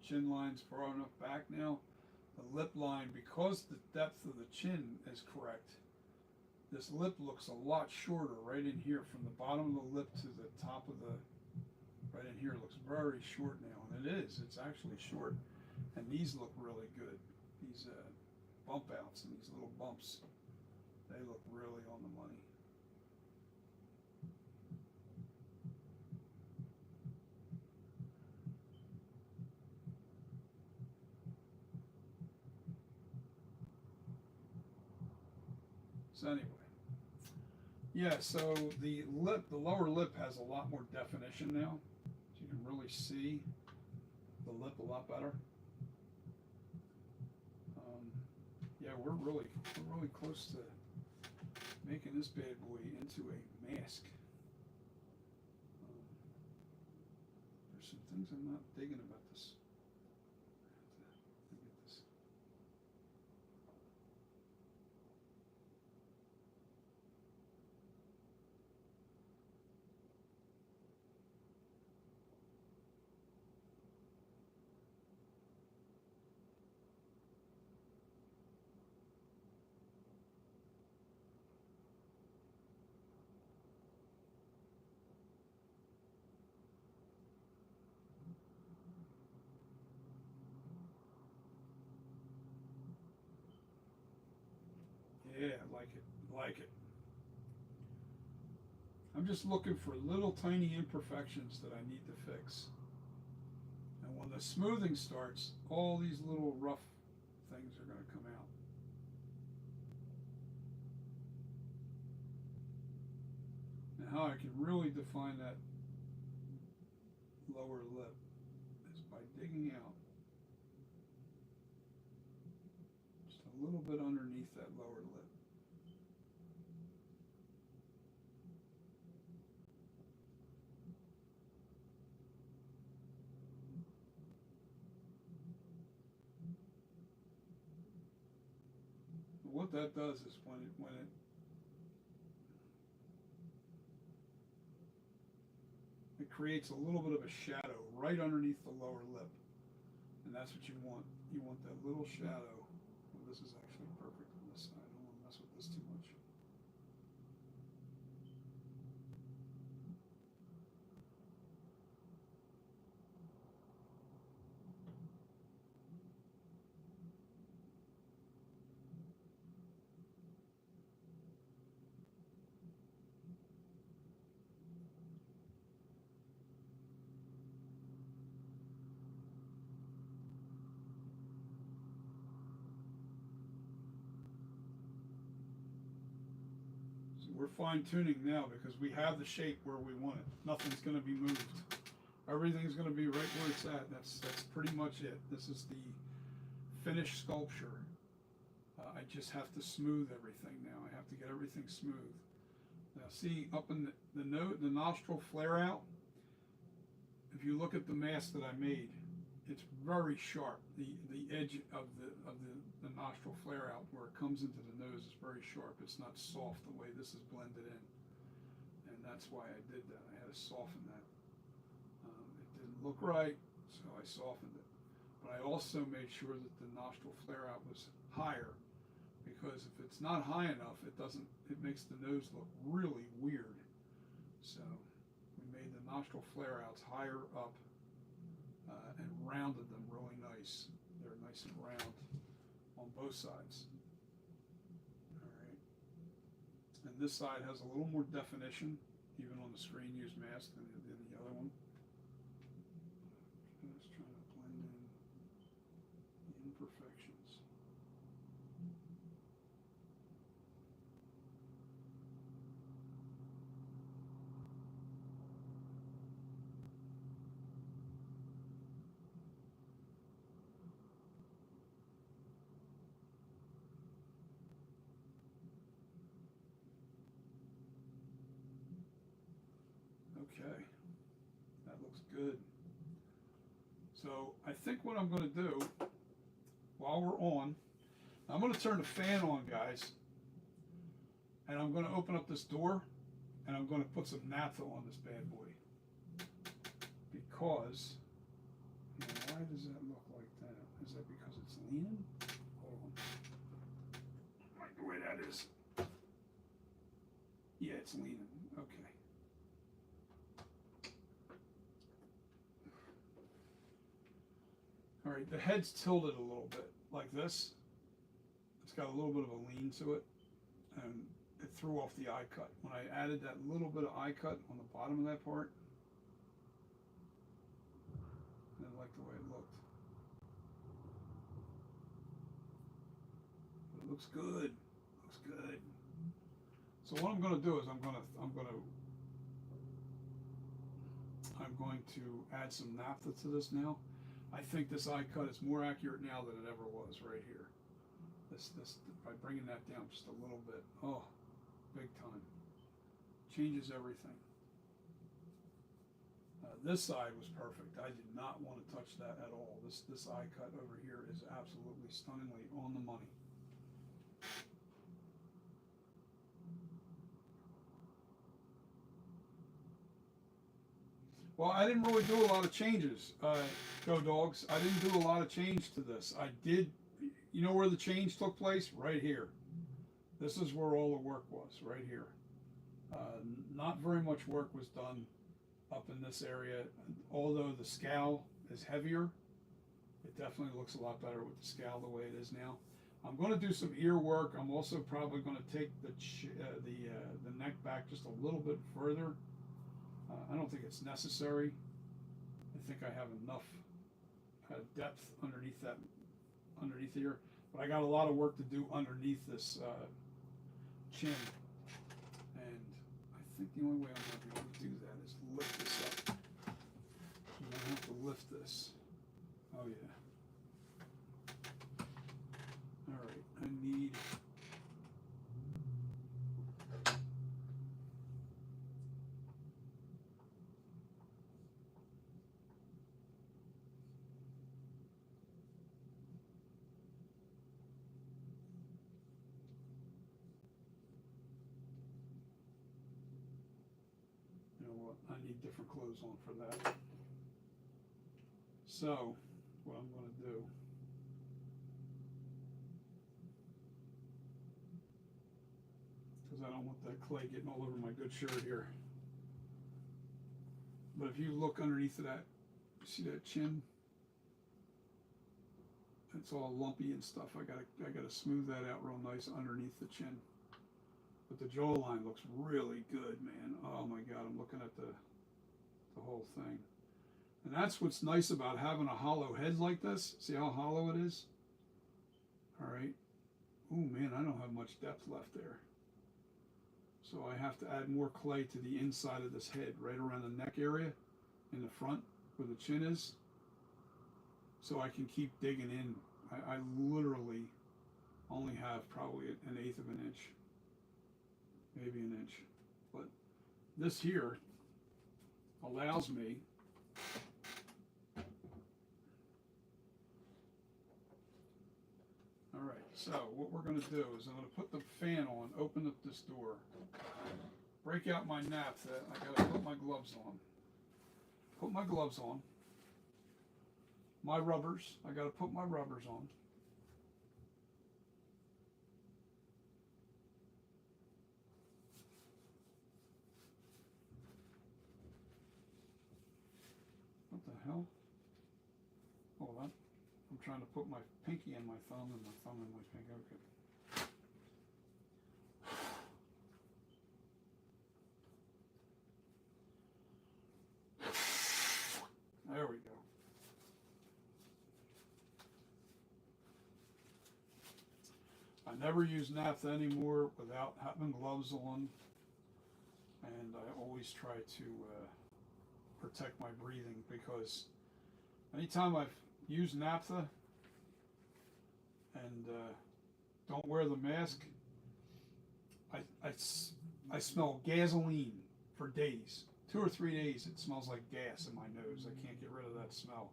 Chin line's far enough back now. The lip line, because the depth of the chin is correct, this lip looks a lot shorter right in here from the bottom of the lip to the top of the, right in here looks very short now. And it is, it's actually short. And these look really good. These bump outs and these little bumps, they look really on the money. So anyway, yeah, so the lip, the lower lip has a lot more definition now. So you can really see the lip a lot better. Yeah, we're really close to making this bad boy into a mask. There's some things I'm not digging about this. I have to get this. Yeah, I like it, like it. I'm just looking for little tiny imperfections that I need to fix. And when the smoothing starts, all these little rough things are going to come out. Now how I can really define that lower lip is by digging out just a little bit underneath that lower lip. What that does is it creates a little bit of a shadow right underneath the lower lip, and that's what you want. You want that little shadow. Well, this is actually perfect on this side. I don't want to mess with this too much. We're fine tuning now because we have the shape where we want it. Nothing's going to be moved. Everything's going to be right where it's at. That's pretty much it. This is the finished sculpture. I just have to smooth everything now. I have to get everything smooth. Now see up in the nostril flare out. If you look at the mask that I made, it's very sharp. The edge of the nostril flare out where it comes into the nose is very sharp. It's not soft the way this is blended in, and that's why I did that. I had to soften that. It didn't look right, so I softened it. But I also made sure that the nostril flare out was higher, because if it's not high enough, it makes the nose look really weird. So we made the nostril flare outs higher up. And rounded them really nice. They're nice and round on both sides. All right. And this side has a little more definition, even on the screen used mask than the other one. Just trying to blend in the imperfections. Okay, that looks good. So I think what I'm going to do while we're on, I'm going to turn the fan on, guys, and I'm going to open up this door, and I'm going to put some naphtha on this bad boy, because, you know, why does that look like that? Is that because it's leaning? Hold on. Like the way that is. Yeah, it's leaning. Okay. All right, the head's tilted a little bit, like this. It's got a little bit of a lean to it, and it threw off the eye cut. When I added that little bit of eye cut on the bottom of that part, I didn't like the way it looked. But it looks good. Looks good. So what I'm going to do is I'm going to add some naphtha to this now. I think this eye cut is more accurate now than it ever was right here. This by bringing that down just a little bit. Oh, big time. Changes everything. This side was perfect. I did not want to touch that at all. This eye cut over here is absolutely stunningly on the money. Well, I didn't really do a lot of changes, Go Dogs. I didn't do a lot of change to this. I did, you know where the change took place? Right here. This is where all the work was, right here. Not very much work was done up in this area. Although the scowl is heavier, it definitely looks a lot better with the scowl the way it is now. I'm going to do some ear work. I'm also probably going to take the neck back just a little bit further. I don't think it's necessary. I think I have enough depth underneath here, but I got a lot of work to do underneath this chin, and I think the only way I'm going to be able to do that is lift this up. I'm going to have to lift this. Oh yeah. All right, I need. I need different clothes on for that. So, what I'm going to do, because I don't want that clay getting all over my good shirt here. But if you look underneath of that, you see that chin? It's all lumpy and stuff. I gotta smooth that out real nice underneath the chin. But the jawline looks really good, man. Oh my God, I'm looking at the whole thing. And that's what's nice about having a hollow head like this. See how hollow it is? All right. Oh man, I don't have much depth left there. So I have to add more clay to the inside of this head, right around the neck area, in the front where the chin is, so I can keep digging in. I literally only have probably an eighth of an inch, maybe an inch. But this here allows me all right, so what we're going to do is I'm going to put the fan on, open up this door, break out my naphtha. I got to put my gloves on. Put my gloves on. My rubbers. I got to put my rubbers on. What the hell? Hold on. I'm trying to put my pinky in my thumb and my thumb in my pinky. Okay. There we go. I never use naphtha anymore without having gloves on, and I always try to protect my breathing, because anytime I've used naphtha and don't wear the mask, I smell gasoline for days. 2 or 3 days it smells like gas in my nose. I can't get rid of that smell.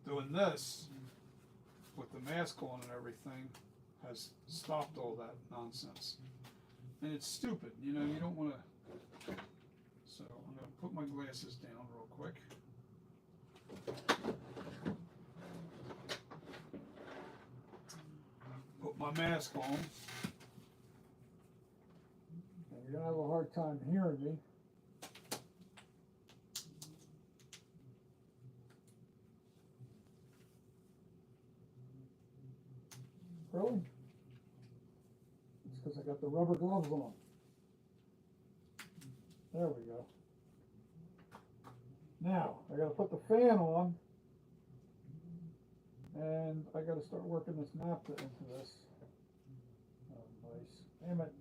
Doing this with the mask on and everything has stopped all that nonsense. And it's stupid, you know, you don't want to. So I'm going to put my glasses down real quick. Put my mask on. And you're going to have a hard time hearing me. Really? It's because I got the rubber gloves on. There we go. Now, I gotta put the fan on, and I gotta start working this naphtha into this. Oh, nice. Damn it.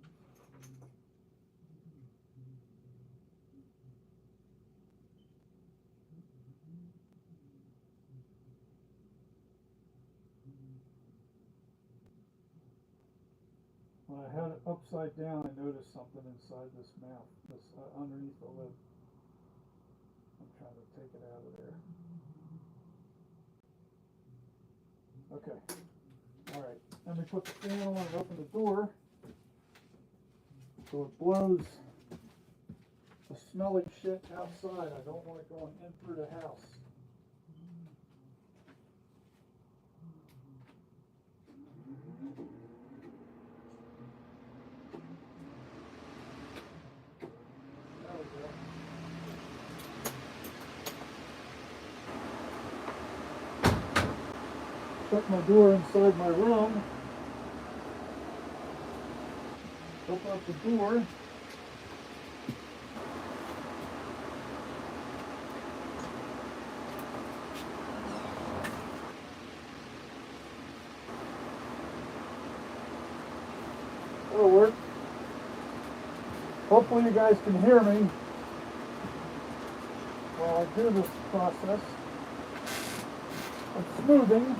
When I had it upside down, I noticed something inside this mouth, this underneath the lid. I'm trying to take it out of there. Okay. All right. Let me put the fan on and open the door so it blows the smelly shit outside. I don't want it going in through the house. Shut my door inside my room. Open up the door. That'll work. Hopefully you guys can hear me while I do this process of smoothing.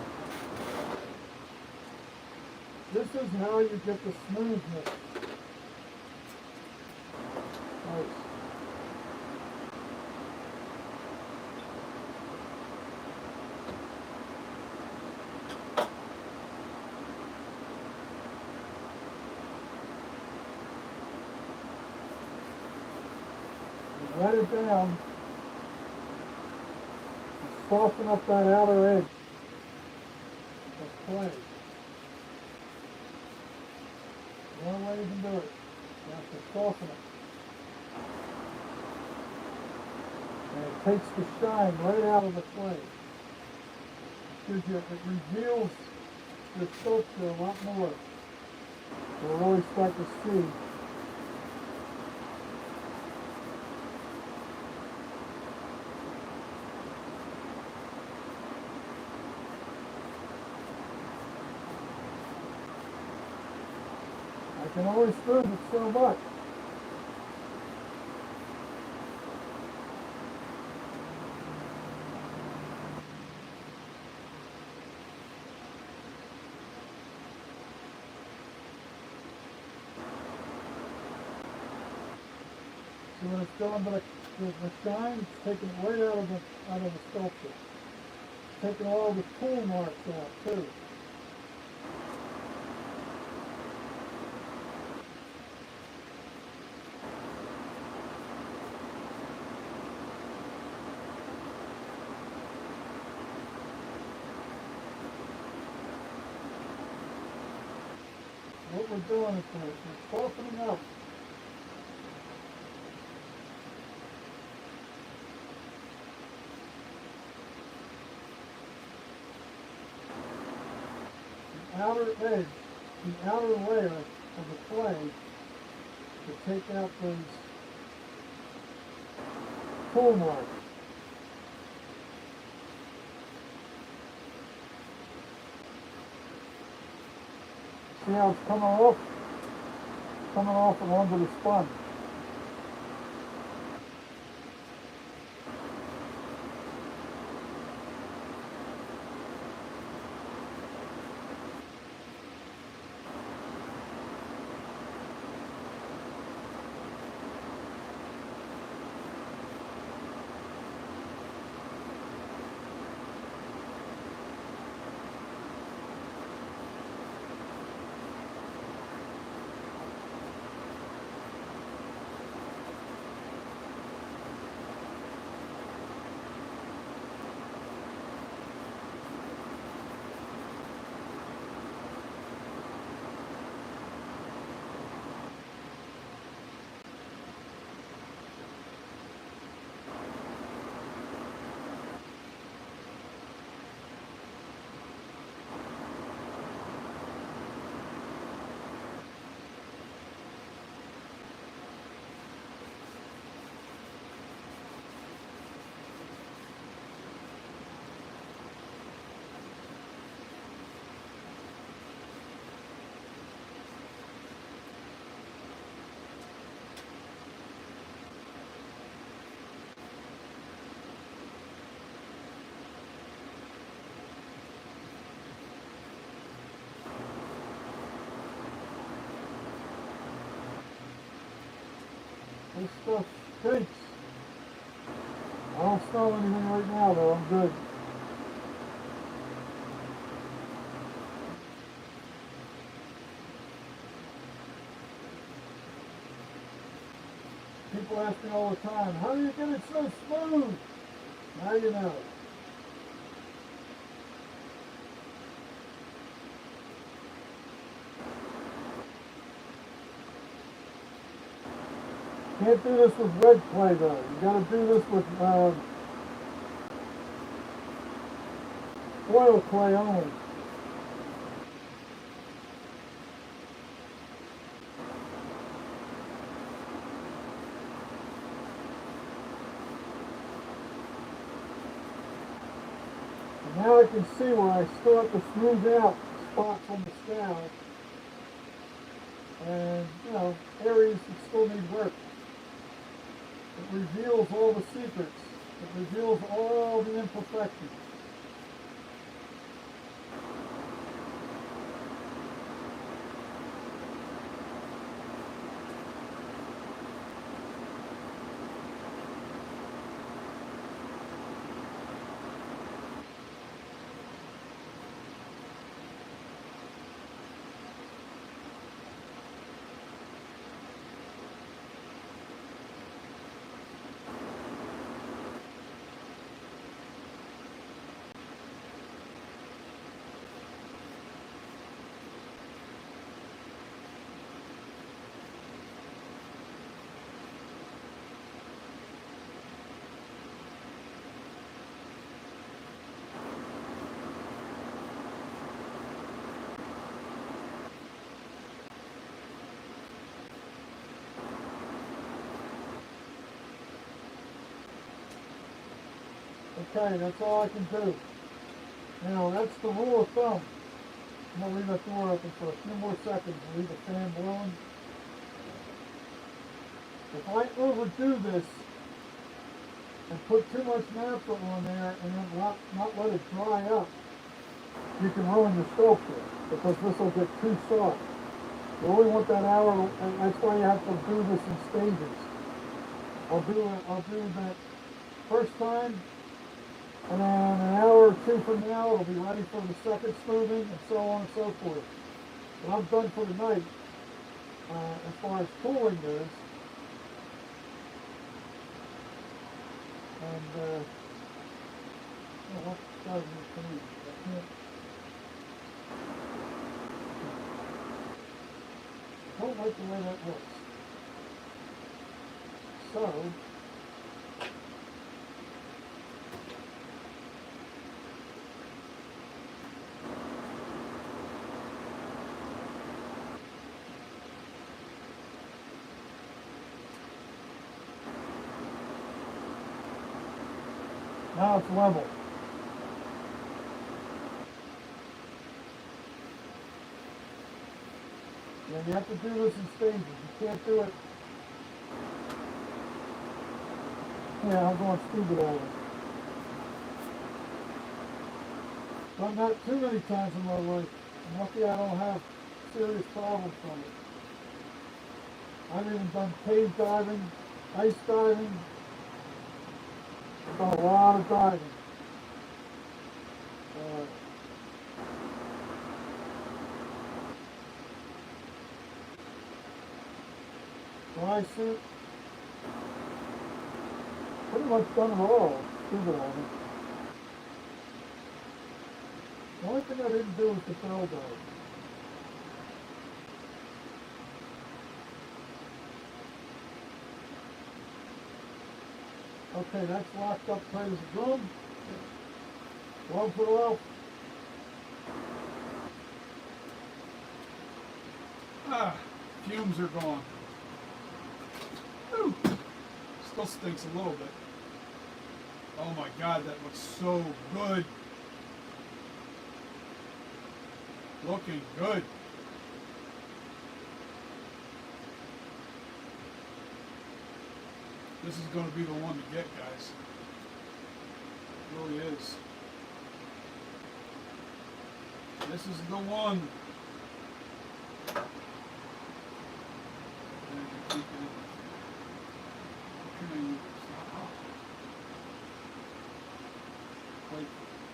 This is how you get the smoothness. Nice. Let it down. Soften up that outer edge of clay. One way you can do it. You have to soften it. And it takes the shine right out of the clay. It reveals the sculpture a lot more. You'll really start to see. I can always smooth it so much. So when it's going to the shine, it's taking it right out of the sculpture. It's taking all the tool marks out too. What we're doing is we're softening up. outer edge, the outer layer of the clay to take out those tool marks. See how it's coming off? Coming off and onto the sponge. This stuff stinks. I don't smell anything right now though, I'm good. People ask me all the time, how do you get it so smooth? Now you know. Can't do this with red clay though. You gotta do this with oil clay only. And now I can see where I still have to smooth out spots on the scowl. And, you know, areas that still need work. It reveals all the secrets. It reveals all the imperfections. Okay, that's all I can do. Now, that's the rule of thumb. I'm going to leave that door open for a few more seconds and leave the fan blowing. If I overdo this and put too much naphtha on there and then not let it dry up, you can ruin your sculpture because this will get too soft. You only want that hour, and that's why you have to do this in stages. I'll do that first time, and then an hour or two from now, it'll be ready for the second smoothing, and so on and so forth. But I'm done for the night. As far as tooling goes, and what's that for me? I can't. I don't like the way that looks. So, Now it's level. Yeah, you have to do this in stages. You can't do it. Yeah, I'm going stupid over it. Done that too many times in my life. I'm lucky I don't have serious problems from it. I've even done cave diving, ice diving. I've done a lot of diving. Dry suit. Pretty much done it all. Scuba diving. The only thing I didn't do was the bell dive. Okay, that's locked up tight as a drum. Gloves it off. Ah, fumes are gone. Whew. Still stinks a little bit. Oh my God, that looks so good. Looking good. This is going to be the one to get, guys. It really is. This is the one.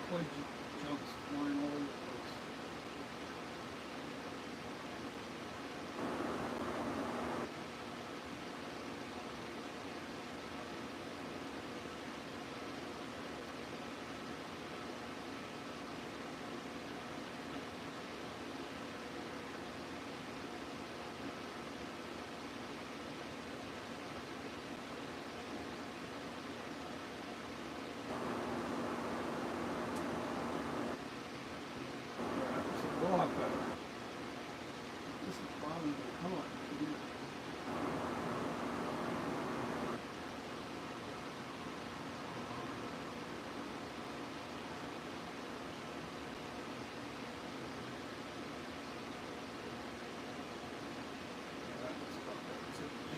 Play jumps flying all over the place. A lot better. This is bothering me. Come on.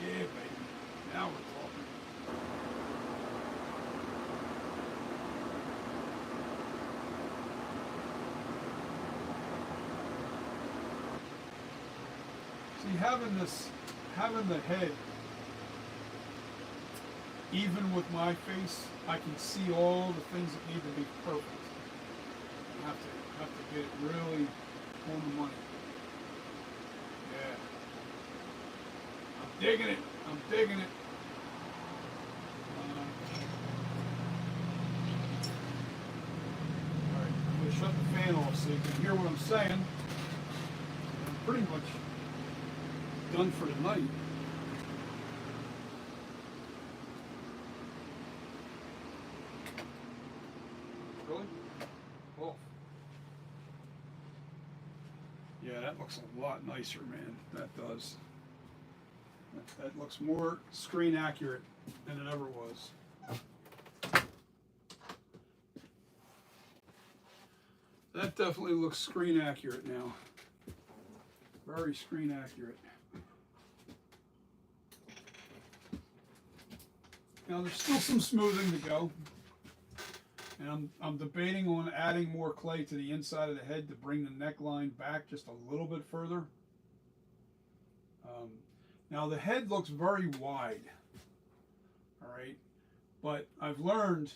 Yeah, baby. Now we're talking. See, having the head even with my face, I can see all the things that need to be perfect. I have to get it really on the money. Yeah. I'm digging it. I'm digging it. Alright, I'm going to shut the fan off so you can hear what I'm saying. I'm pretty much done for the night. Really? Oh. Yeah, that looks a lot nicer, man. That does. That looks more screen accurate than it ever was. That definitely looks screen accurate now. Very screen accurate. Now there's still some smoothing to go. And I'm debating on adding more clay to the inside of the head to bring the neckline back just a little bit further. Now the head looks very wide, all right, but I've learned,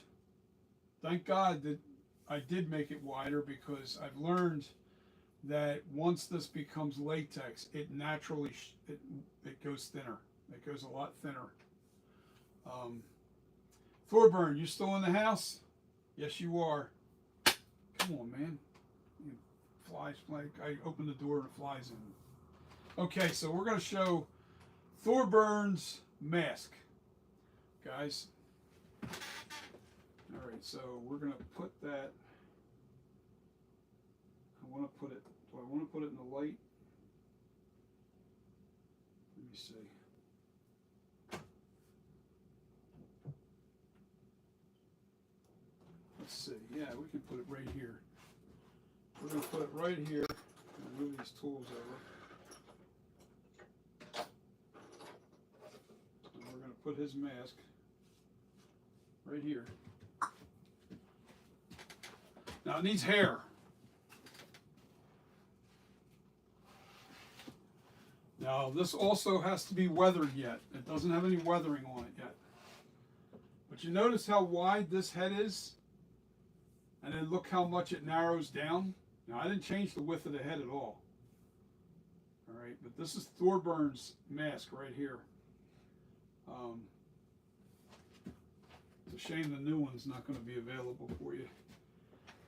thank God that I did make it wider, because I've learned that once this becomes latex, it naturally it goes thinner. It goes a lot thinner. Thorburn, you still in the house? Yes, you are. Come on, man. Flies, like I open the door and it flies in. Okay, so we're going to show Thorburn's mask, guys. All right, so we're going to put that. I want to put it. Do I want to put it in the light? Let me see. Yeah, we can put it right here. We're going to put it right here and move these tools over. And we're going to put his mask right here. Now it needs hair. Now this also has to be weathered yet. It doesn't have any weathering on it yet. But you notice how wide this head is? And then look how much it narrows down. Now I didn't change the width of the head at all. Alright, but this is Thorburns' mask right here. It's a shame the new one's not going to be available for you.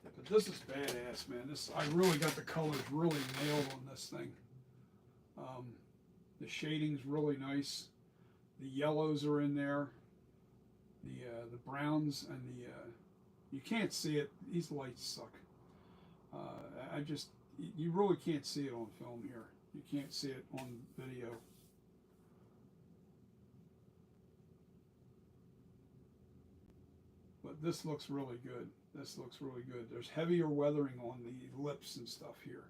But this is badass, man. I really got the colors really nailed on this thing. The shading's really nice. The yellows are in there. The browns and you can't see it. These lights suck. You really can't see it on film here. You can't see it on video. But this looks really good. This looks really good. There's heavier weathering on the lips and stuff here.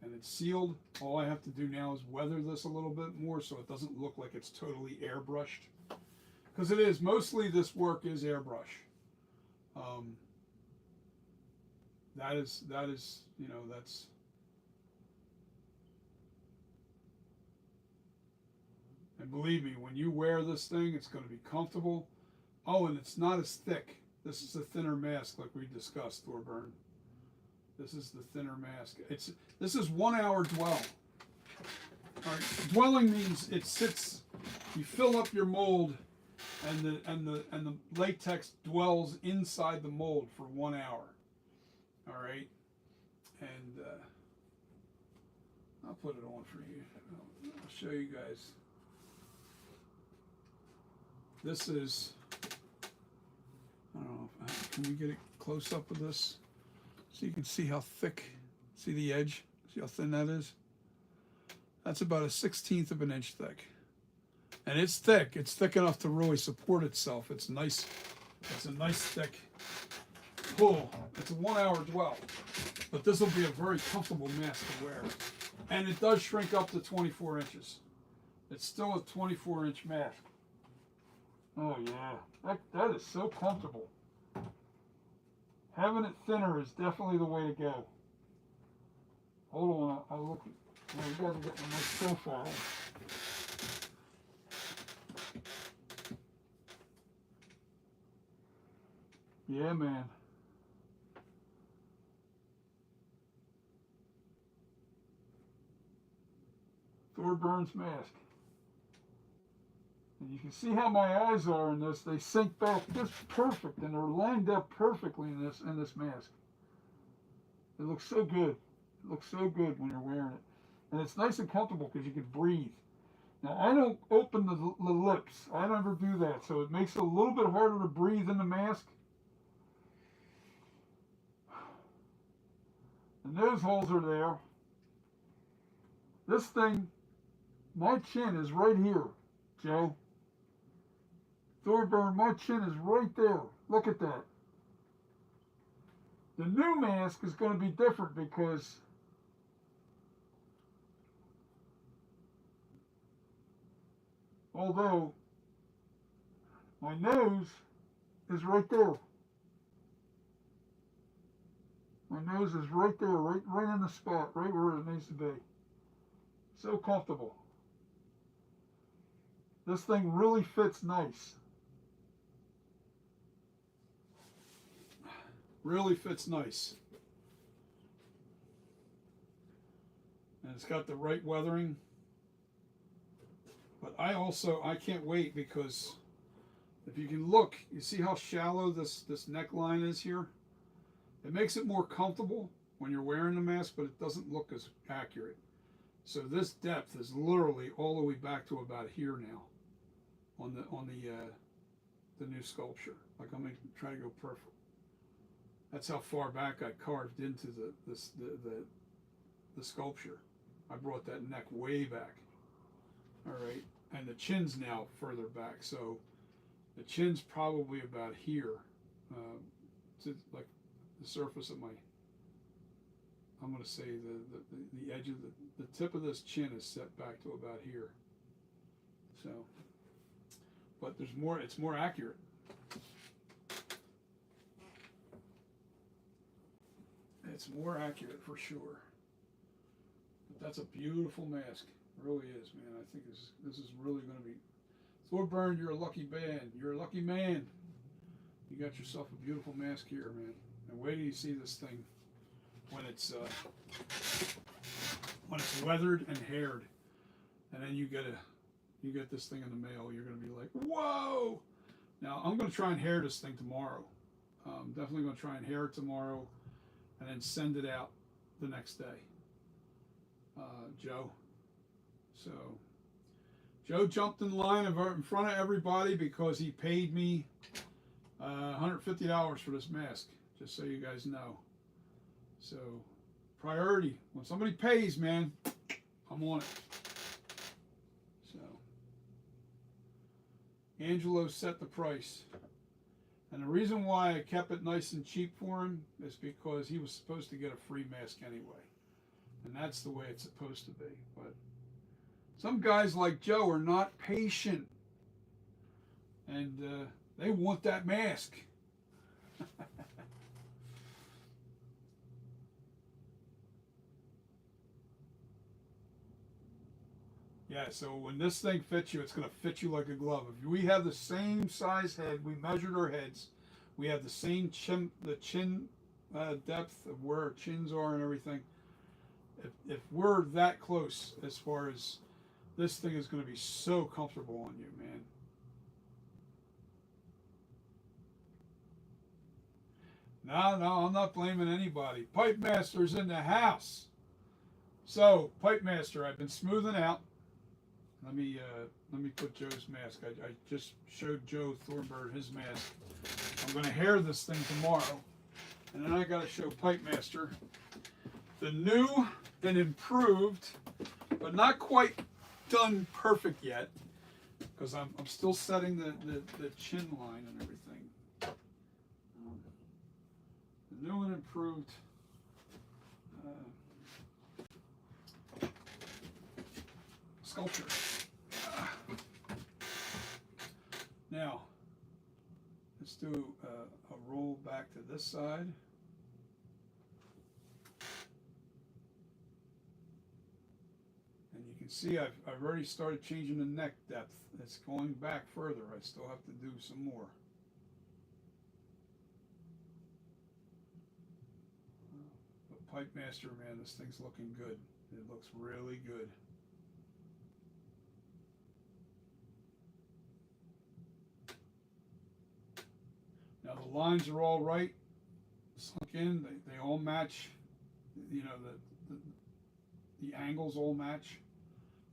And it's sealed. All I have to do now is weather this a little bit more so it doesn't look like it's totally airbrushed. Because it is. Mostly this work is airbrush. That is, you know, that's... And believe me, when you wear this thing, it's going to be comfortable. Oh, and it's not as thick. This is a thinner mask like we discussed, Thorburn. This is the thinner mask. This is 1 hour dwell. All right, dwelling means it sits. You fill up your mold, and the latex dwells inside the mold for 1 hour. All right, and I'll put it on for you. I'll show you guys. This is. I don't know. Can we get it close up with this? So you can see how thick, see the edge? See how thin that is? That's about a 1/16 of an inch thick. And it's thick. It's thick enough to really support itself. It's nice. It's a nice thick pull. It's a 1 hour dwell. But this will be a very comfortable mask to wear. And it does shrink up to 24 inches. It's still a 24-inch mask. Oh yeah, that is so comfortable. Having it thinner is definitely the way to go. Hold on, I'll look. Oh, you guys are getting a nice profile. Yeah, man. Thorburns mask. And you can see how my eyes are in this. They sink back just perfect, and they're lined up perfectly in this mask. It looks so good. It looks so good when you're wearing it. And it's nice and comfortable because you can breathe. Now, I don't open the lips. I never do that, so it makes it a little bit harder to breathe in the mask. The nose holes are there. This thing, my chin is right here, Joe. Thorburn, my chin is right there. Look at that. The new mask is going to be different because although my nose is right there. My nose is right there, right in the spot, right where it needs to be. So comfortable. This thing really fits nice. Really fits nice. And it's got the right weathering. But I can't wait because if you can look, you see how shallow this neckline is here? It makes it more comfortable when you're wearing the mask, but it doesn't look as accurate. So this depth is literally all the way back to about here now on the new sculpture. Like I'm gonna try to go perfect. That's how far back I carved into the sculpture. I brought that neck way back. All right, and the chin's now further back, so the chin's probably about here, to like the surface of my, I'm going to say the edge of the tip of this chin is set back to about here. So, but there's more, it's more accurate. It's more accurate for sure. But that's a beautiful mask. It really is, man. I think this is really going to be, Thorburn, you're a lucky man. You're a lucky man. You got yourself a beautiful mask here, man. And wait till you see this thing when it's weathered and haired, and then you get this thing in the mail. You're gonna be like, whoa! Now I'm gonna try and hair this thing tomorrow. Definitely gonna try and hair it tomorrow, and then send it out the next day. Joe. So Joe jumped in line in front of everybody because he paid me $150 for this mask, just so you guys know. So, priority. When somebody pays, man, I'm on it. So, Angelo set the price. And the reason why I kept it nice and cheap for him is because he was supposed to get a free mask anyway. And that's the way it's supposed to be. But some guys like Joe are not patient. And they want that mask. Yeah, so when this thing fits you, it's going to fit you like a glove. If we have the same size head, we measured our heads, we have the same chin, depth of where our chins are and everything. If we're that close, as far as this thing is going to be so comfortable on you, man. No, I'm not blaming anybody. Pipe Master's in the house. So, Pipe Master, I've been smoothing out. Let me put Joe's mask. I just showed Joe Thornburg his mask. I'm going to hair this thing tomorrow. And then I got to show Pipe Master the new and improved, but not quite done perfect yet, because I'm still setting the chin line and everything. The new and improved sculpture. Now, let's do a roll back to this side. And you can see I've already started changing the neck depth. It's going back further. I still have to do some more. But Pipe Master, man, this thing's looking good. It looks really good. Now the lines are all right, sunk in. They all match. You know, the angles all match.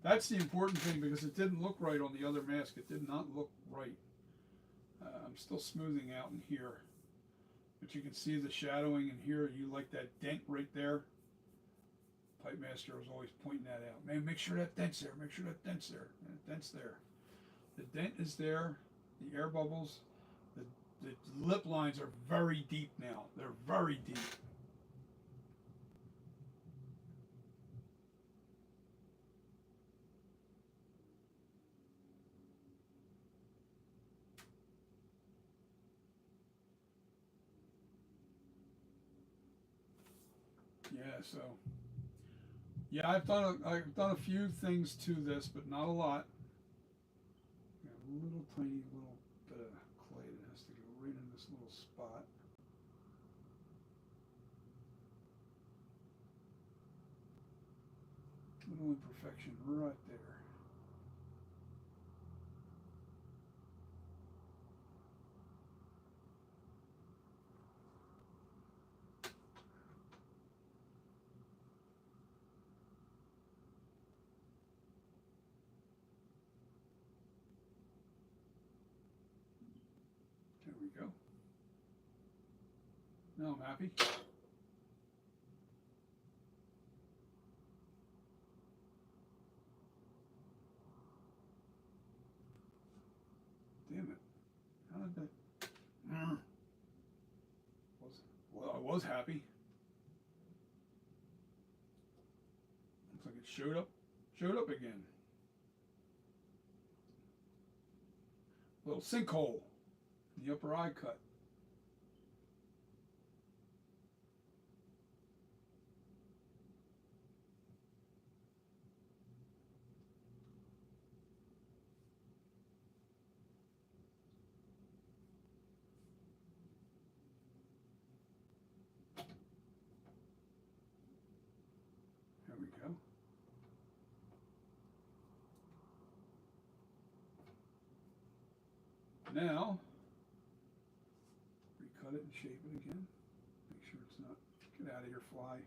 That's the important thing, because it didn't look right on the other mask. It did not look right. I'm still smoothing out in here, but you can see the shadowing in here. You like that dent right there? Pipe Master was always pointing that out. Man, make sure that dent's there. Make sure that dent's there. And the dent's there. The dent is there. The air bubbles. The lip lines are very deep now. They're very deep. Yeah, so yeah, I've done a few things to this, but not a lot. Got a little tiny little bit of clay that has to go right in this little spot. Little imperfection right there. There we go. Now I'm happy. Damn it. How did that? was happy. Looks like it showed up again. Little sinkhole in the upper eye cut. There we go. Now, recut it and shape it again. Make sure it's not, get out of here, fly.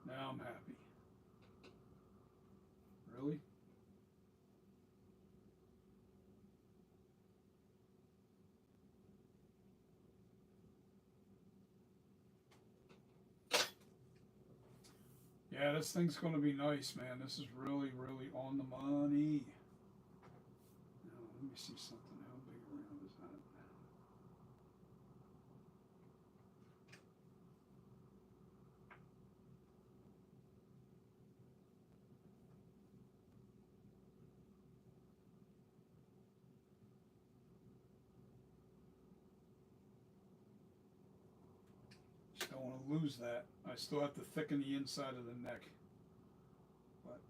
Now I'm happy. Really? Yeah, this thing's going to be nice, man. This is really, really on the money. Now, let me see something. How big around is that? Just don't want to lose that. I still have to thicken the inside of the neck. But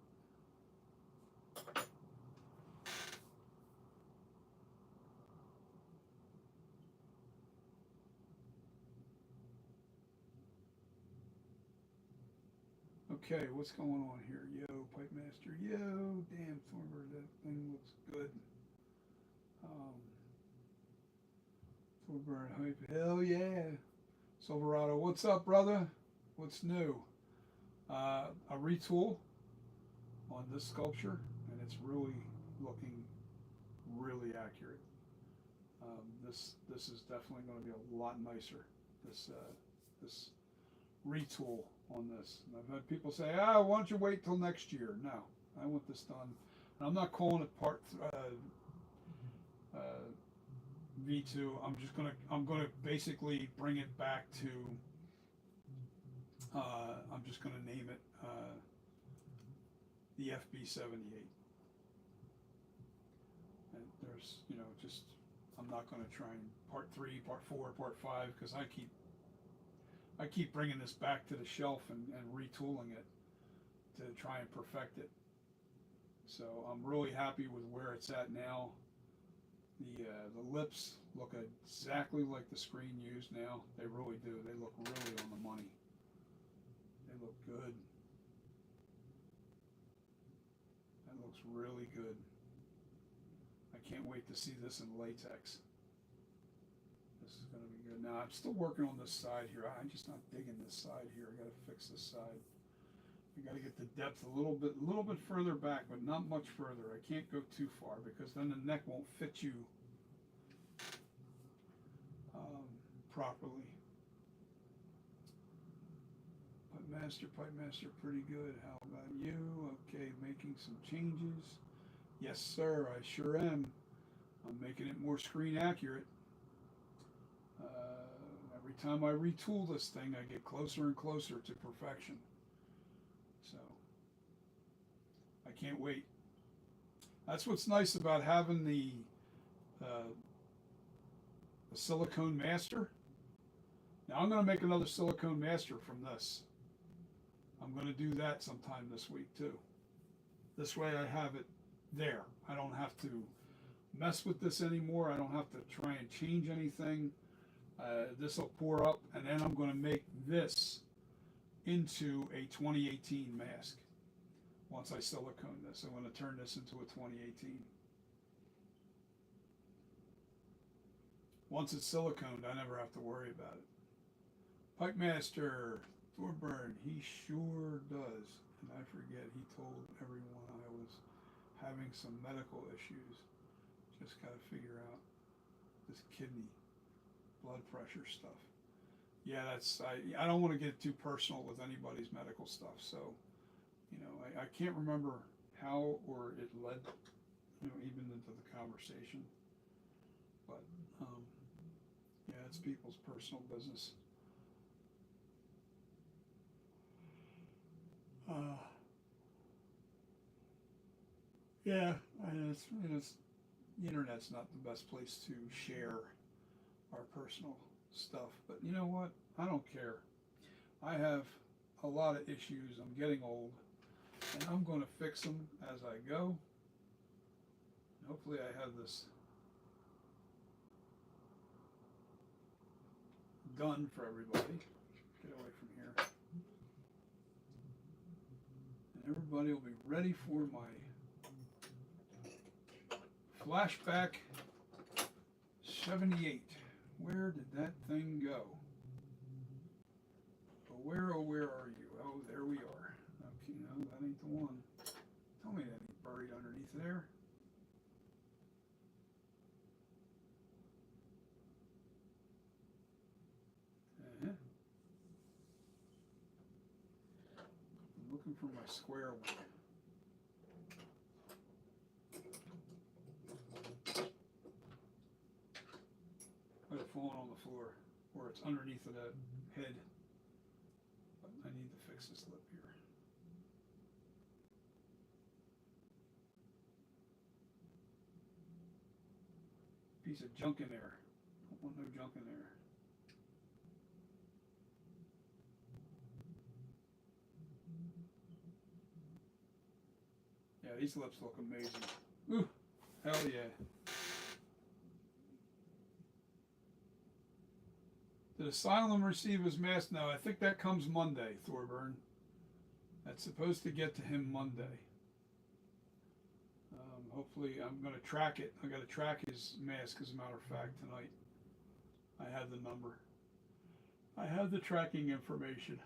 okay, what's going on here? Yo, Pipe Master. Yo, damn, Thornbird, that thing looks good. Thornbird hype. Hell yeah. Silverado, what's up, brother? What's new? A retool on this sculpture, and it's really looking really accurate. This is definitely going to be a lot nicer. This retool on this. And I've had people say, why don't you wait till next year? No, I want this done. And I'm not calling it part V2. I'm gonna basically bring it back to. I'm just gonna name it the FB78. And there's, just I'm not gonna try and part 3, part 4, part 5 because I keep bringing this back to the shelf and retooling it to try and perfect it. So I'm really happy with where it's at now. The lips look exactly like the screen used now. They really do. They look really on the money. They look good. That looks really good. I can't wait to see this in latex. This is going to be good. Now I'm still working on this side here. I'm just not digging this side here. I got to fix this side. I got to get the depth a little bit further back, but not much further. I can't go too far because then the neck won't fit you properly. Pipe Master, pretty good. How about you? Okay, making some changes. Yes, sir, I sure am. I'm making it more screen accurate. Every time I retool this thing, I get closer and closer to perfection. So, I can't wait. That's what's nice about having the silicone master. Now I'm going to make another silicone master from this. I'm going to do that sometime this week too. This way I have it there. I don't have to mess with this anymore. I don't have to try and change anything. This will pour up, and then I'm going to make this into a 2018 mask. Once I silicone this, I'm going to turn this into a 2018. Once it's siliconed, I never have to worry about it. Pipe Master, Thorburn, he sure does. And I forget, he told everyone I was having some medical issues. Just got to figure out this kidney blood pressure stuff. Yeah, I don't want to get too personal with anybody's medical stuff. So, I can't remember how or it led, even into the conversation. But yeah, it's people's personal business. Uh, yeah, and it's the internet's not the best place to share our personal stuff. But you know what? I don't care. I have a lot of issues. I'm getting old, and I'm going to fix them as I go. Hopefully, I have this done for everybody. Get away from here. And everybody will be ready for my flashback 78. Where did that thing go? Oh, where are you? Oh, there we are. Okay, no, that ain't the one. Tell me that ain't buried underneath there. Uh-huh. I'm looking for my square one. Might have fallen on the floor, or it's underneath of that head. But I need to fix this lip here. Piece of junk in there. Don't want no junk in there. Yeah, these lips look amazing. Ooh, hell yeah. Did Asylum receive his mask? No, I think that comes Monday, Thorburn. That's supposed to get to him Monday. Hopefully, I'm going to track it. I got to track his mask, as a matter of fact, tonight. I have the number. I have the tracking information.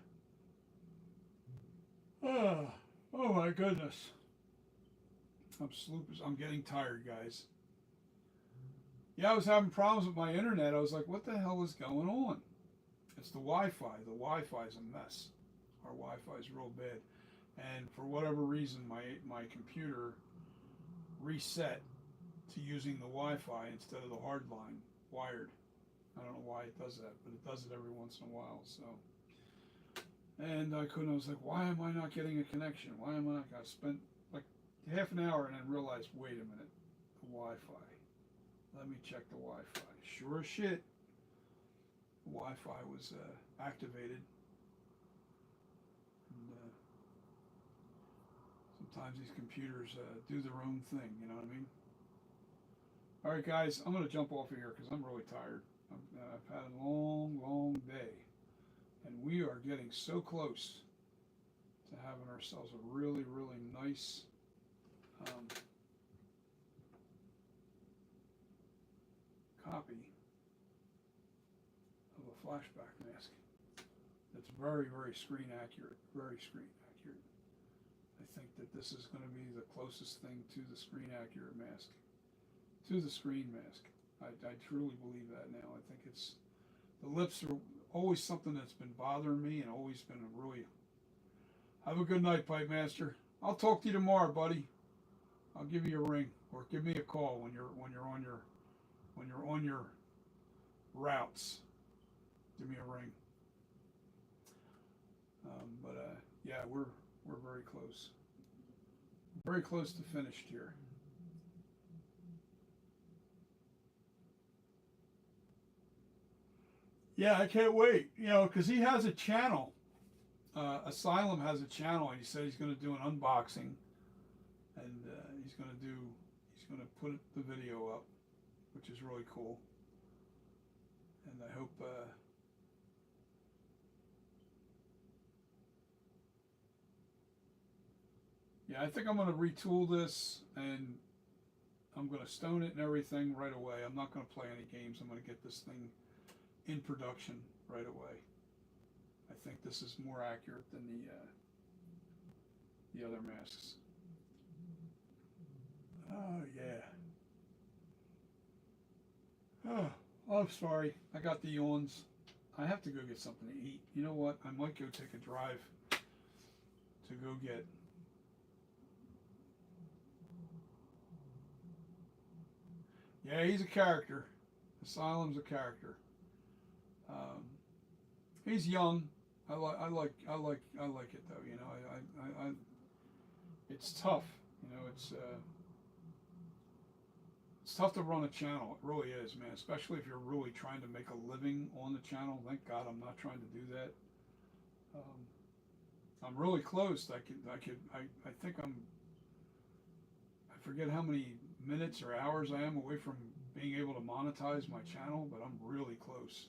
Oh my goodness. I'm getting tired, guys. Yeah, I was having problems with my internet. I was like, what the hell is going on? It's the Wi-Fi. The Wi-Fi is a mess. Our Wi-Fi is real bad. And for whatever reason, my computer reset to using the Wi-Fi instead of the hard line, wired. I don't know why it does that, but it does it every once in a while. So, and I was like, why am I not getting a connection? Why am I not? I spent like half an hour and then realized, wait a minute, the Wi-Fi. Let me check the Wi-Fi. Sure as shit, the Wi-Fi was activated. And sometimes these computers do their own thing, you know what I mean? All right, guys, I'm going to jump off of here because I'm really tired. I've had a long, long day. And we are getting so close to having ourselves a really, really nice copy of a flashback mask. That's very, very screen accurate. Very screen accurate. I think that this is going to be the closest thing to the screen accurate mask. To the screen mask. I truly believe that now. I think it's, the lips are always something that's been bothering me and always been a really. Have a good night, Pipe Master. I'll talk to you tomorrow, buddy. I'll give you a ring or give me a call when you're on your routes. Give me a ring. Yeah, we're very close. Very close to finished here. Yeah, I can't wait. Because he has a channel. Asylum has a channel, and he said he's going to do an unboxing, and he's going to put the video up, which is really cool. And I hope. Yeah, I think I'm going to retool this, and I'm going to stone it and everything right away. I'm not going to play any games. I'm going to get this thing in production right away. I think this is more accurate than the other masks. Oh yeah. Oh, I'm sorry. I got the yawns. I have to go get something to eat. You know what? I might go take a drive to go get Yeah, he's a character. Asylum's a character. Um, he's young. I like it though. You know, it's tough. You know, it's tough to run a channel. It really is, man. Especially if you're really trying to make a living on the channel. Thank God I'm not trying to do that. I'm really close. I think I forget how many minutes or hours I am away from being able to monetize my channel, but I'm really close.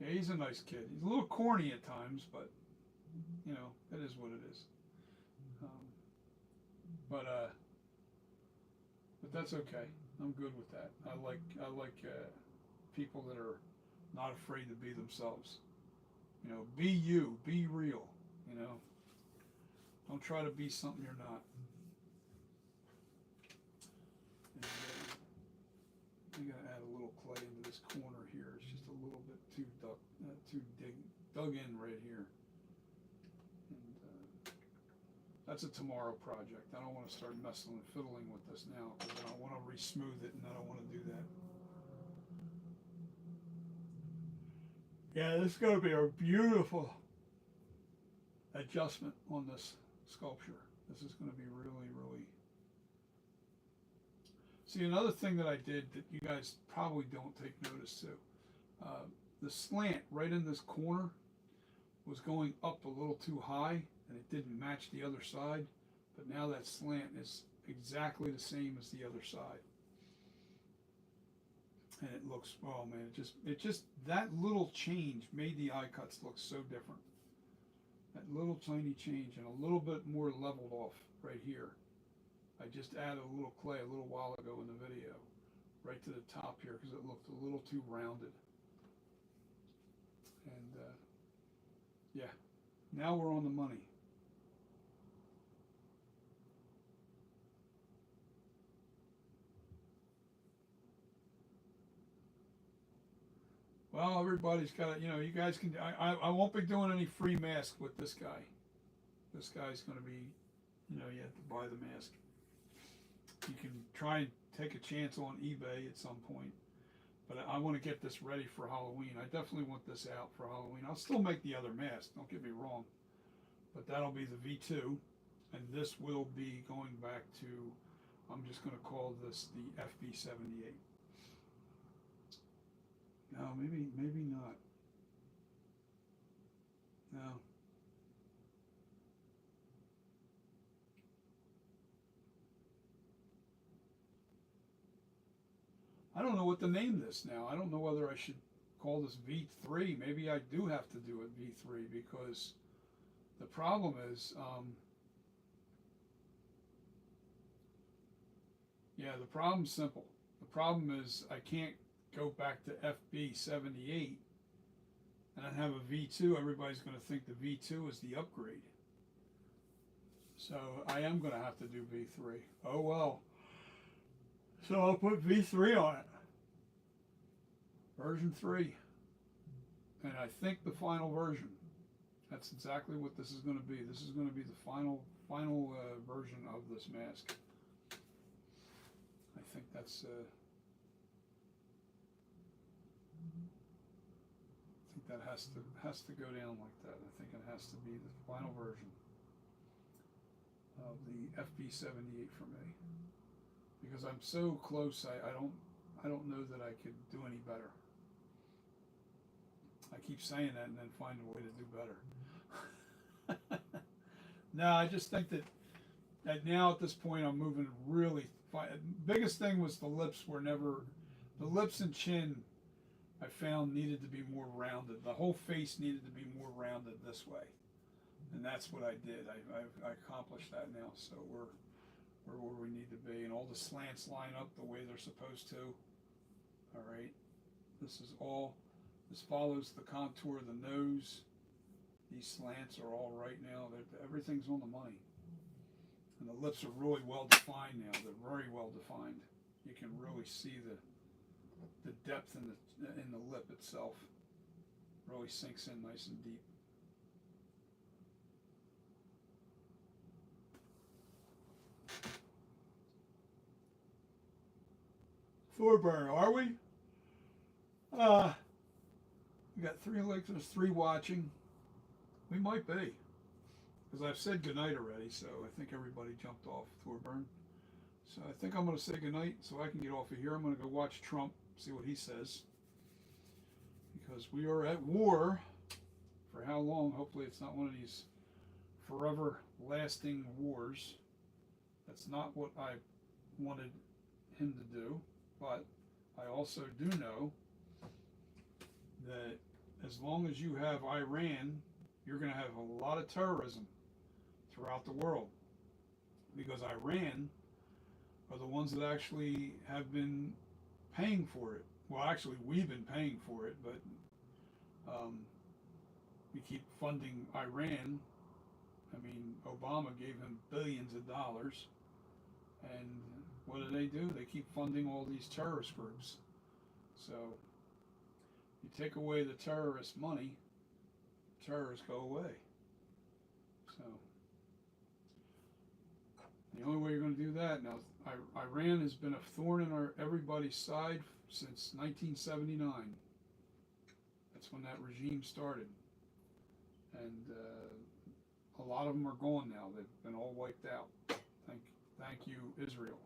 Yeah, he's a nice kid. He's a little corny at times, but you know, it is what it is. Um, but that's okay. I'm good with that. I like people that are not afraid to be themselves. You know, be you, be real. You know, don't try to be something you're not. And, I'm gonna add a little clay into this corner here. It's just a little bit dug in right here. And that's a tomorrow project. I don't want to start messing and fiddling with this now because I don't want to re-smooth it, and I don't want to do that. Yeah, this is going to be a beautiful adjustment on this sculpture. This is going to be really, really. See, another thing that I did that you guys probably don't take notice to, the slant right in this corner was going up a little too high, and it didn't match the other side. But now that slant is exactly the same as the other side. And it looks, oh man, it just, that little change made the eye cuts look so different. That little tiny change and a little bit more leveled off right here. I just added a little clay a little while ago in the video, right to the top here because it looked a little too rounded. And yeah, now we're on the money. Well, everybody's got to, you know, you guys can, I won't be doing any free mask with this guy. This guy's going to be, you know, you have to buy the mask. You can try and take a chance on eBay at some point, but I want to get this ready for Halloween. I definitely want this out for Halloween. I'll still make the other mask, don't get me wrong, but that'll be the V2, and this will be going back to, I'm just going to call this the FB78. No, maybe not. No. I don't know what to name this now. I don't know whether I should call this V3. Maybe I do have to do it V3 because the problem is, yeah, the problem's simple. The problem is I can't go back to FB78 and then have a V2. Everybody's going to think the V2 is the upgrade. So I am going to have to do V3. Oh well. So I'll put V3 on it. Version 3. And I think the final version. That's exactly what this is going to be. This is going to be the final version of this mask. I think that's I think that has to go down like that. I think it has to be the final version of the FB78 for me. Because I'm so close, I don't know that I could do any better. I keep saying that and then find a way to do better. No, I just think that now at this point I'm moving really. Biggest thing was the lips and chin I found needed to be more rounded. The whole face needed to be more rounded this way, and that's what I did. I accomplished that now, so we're where we need to be, and all the slants line up the way they're supposed to. All right, this follows the contour of the nose. These slants are all right now. Everything's on the money. And the lips are really well defined now. They're very well defined. You can really see the depth in the lip itself. Really sinks in nice and deep. Thorburn, are we? We got 3 likes. There's 3 watching. We might be, because I've said goodnight already, so I think everybody jumped off Thorburn. So I think I'm going to say goodnight so I can get off of here. I'm going to go watch Trump, see what he says, because we are at war. For how long? Hopefully it's not one of these forever lasting wars. That's not what I wanted him to do, but I also do know that as long as you have Iran, you're going to have a lot of terrorism throughout the world, because Iran are the ones that actually have been paying for it. Well, actually, we've been paying for it, but we keep funding Iran. I mean, Obama gave him billions of dollars, and what do? They keep funding all these terrorist groups. So you take away the terrorist money, terrorists go away. So the only way you're going to do that now, Iran has been a thorn in everybody's side since 1979. That's when that regime started, and a lot of them are gone now. They've been all wiped out. Thank you, Israel,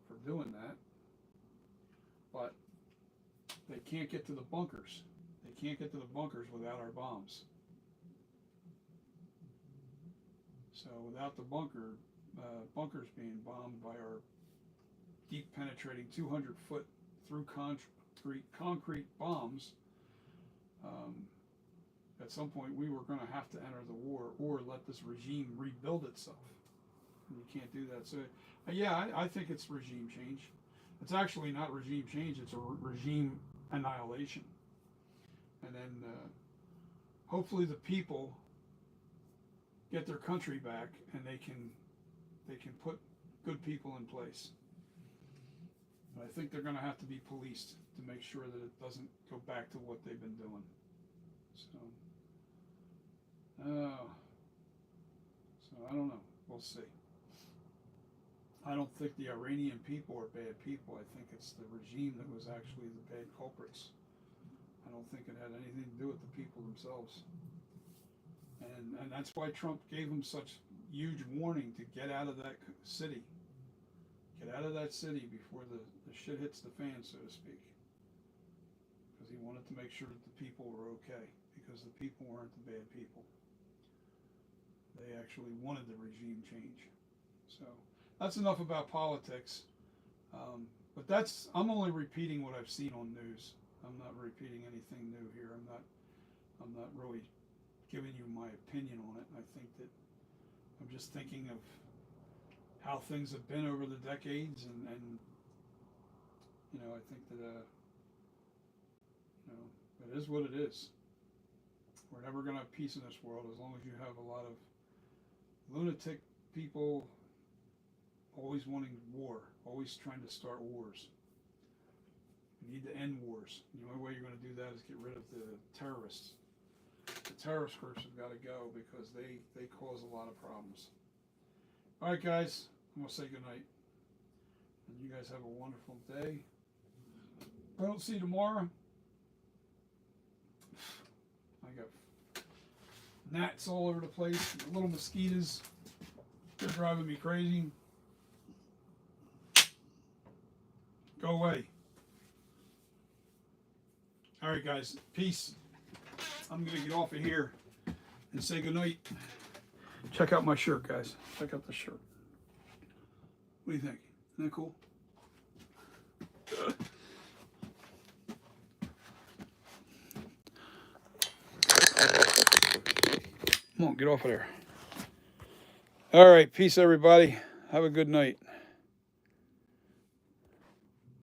for doing that. But they can't get to the bunkers. They can't get to the bunkers without our bombs. So without the bunkers being bombed by our deep penetrating 200-foot through concrete bombs, at some point we were going to have to enter the war or let this regime rebuild itself. And you can't do that. So yeah, I think it's regime change. It's actually not regime change, it's a regime annihilation. And then hopefully the people get their country back, and they can put good people in place. But I think they're going to have to be policed to make sure that it doesn't go back to what they've been doing. So I don't know. We'll see. I don't think the Iranian people are bad people. I think it's the regime that was actually the bad culprits. I don't think it had anything to do with the people themselves. And that's why Trump gave them such huge warning to get out of that city. Get out of that city before the shit hits the fan, so to speak. Because he wanted to make sure that the people were okay. Because the people weren't the bad people. They actually wanted the regime change. So that's enough about politics. But I'm only repeating what I've seen on news. I'm not repeating anything new here. I'm not really giving you my opinion on it. I think that I'm just thinking of how things have been over the decades, and I think that it is what it is. We're never going to have peace in this world as long as you have a lot of lunatic people always wanting war, always trying to start wars. We need to end wars. The only way you're going to do that is get rid of the terrorists. The terrorist groups have got to go because they cause a lot of problems. All right, guys, I'm going to say goodnight. And you guys have a wonderful day. If I don't see you tomorrow, I got gnats all over the place, little mosquitoes. They're driving me crazy. Go away. All right, guys, peace. I'm going to get off of here and say goodnight. Check out my shirt, guys. Check out the shirt. What do you think? Isn't that cool? Come on, get off of there. All right, peace, everybody. Have a good night.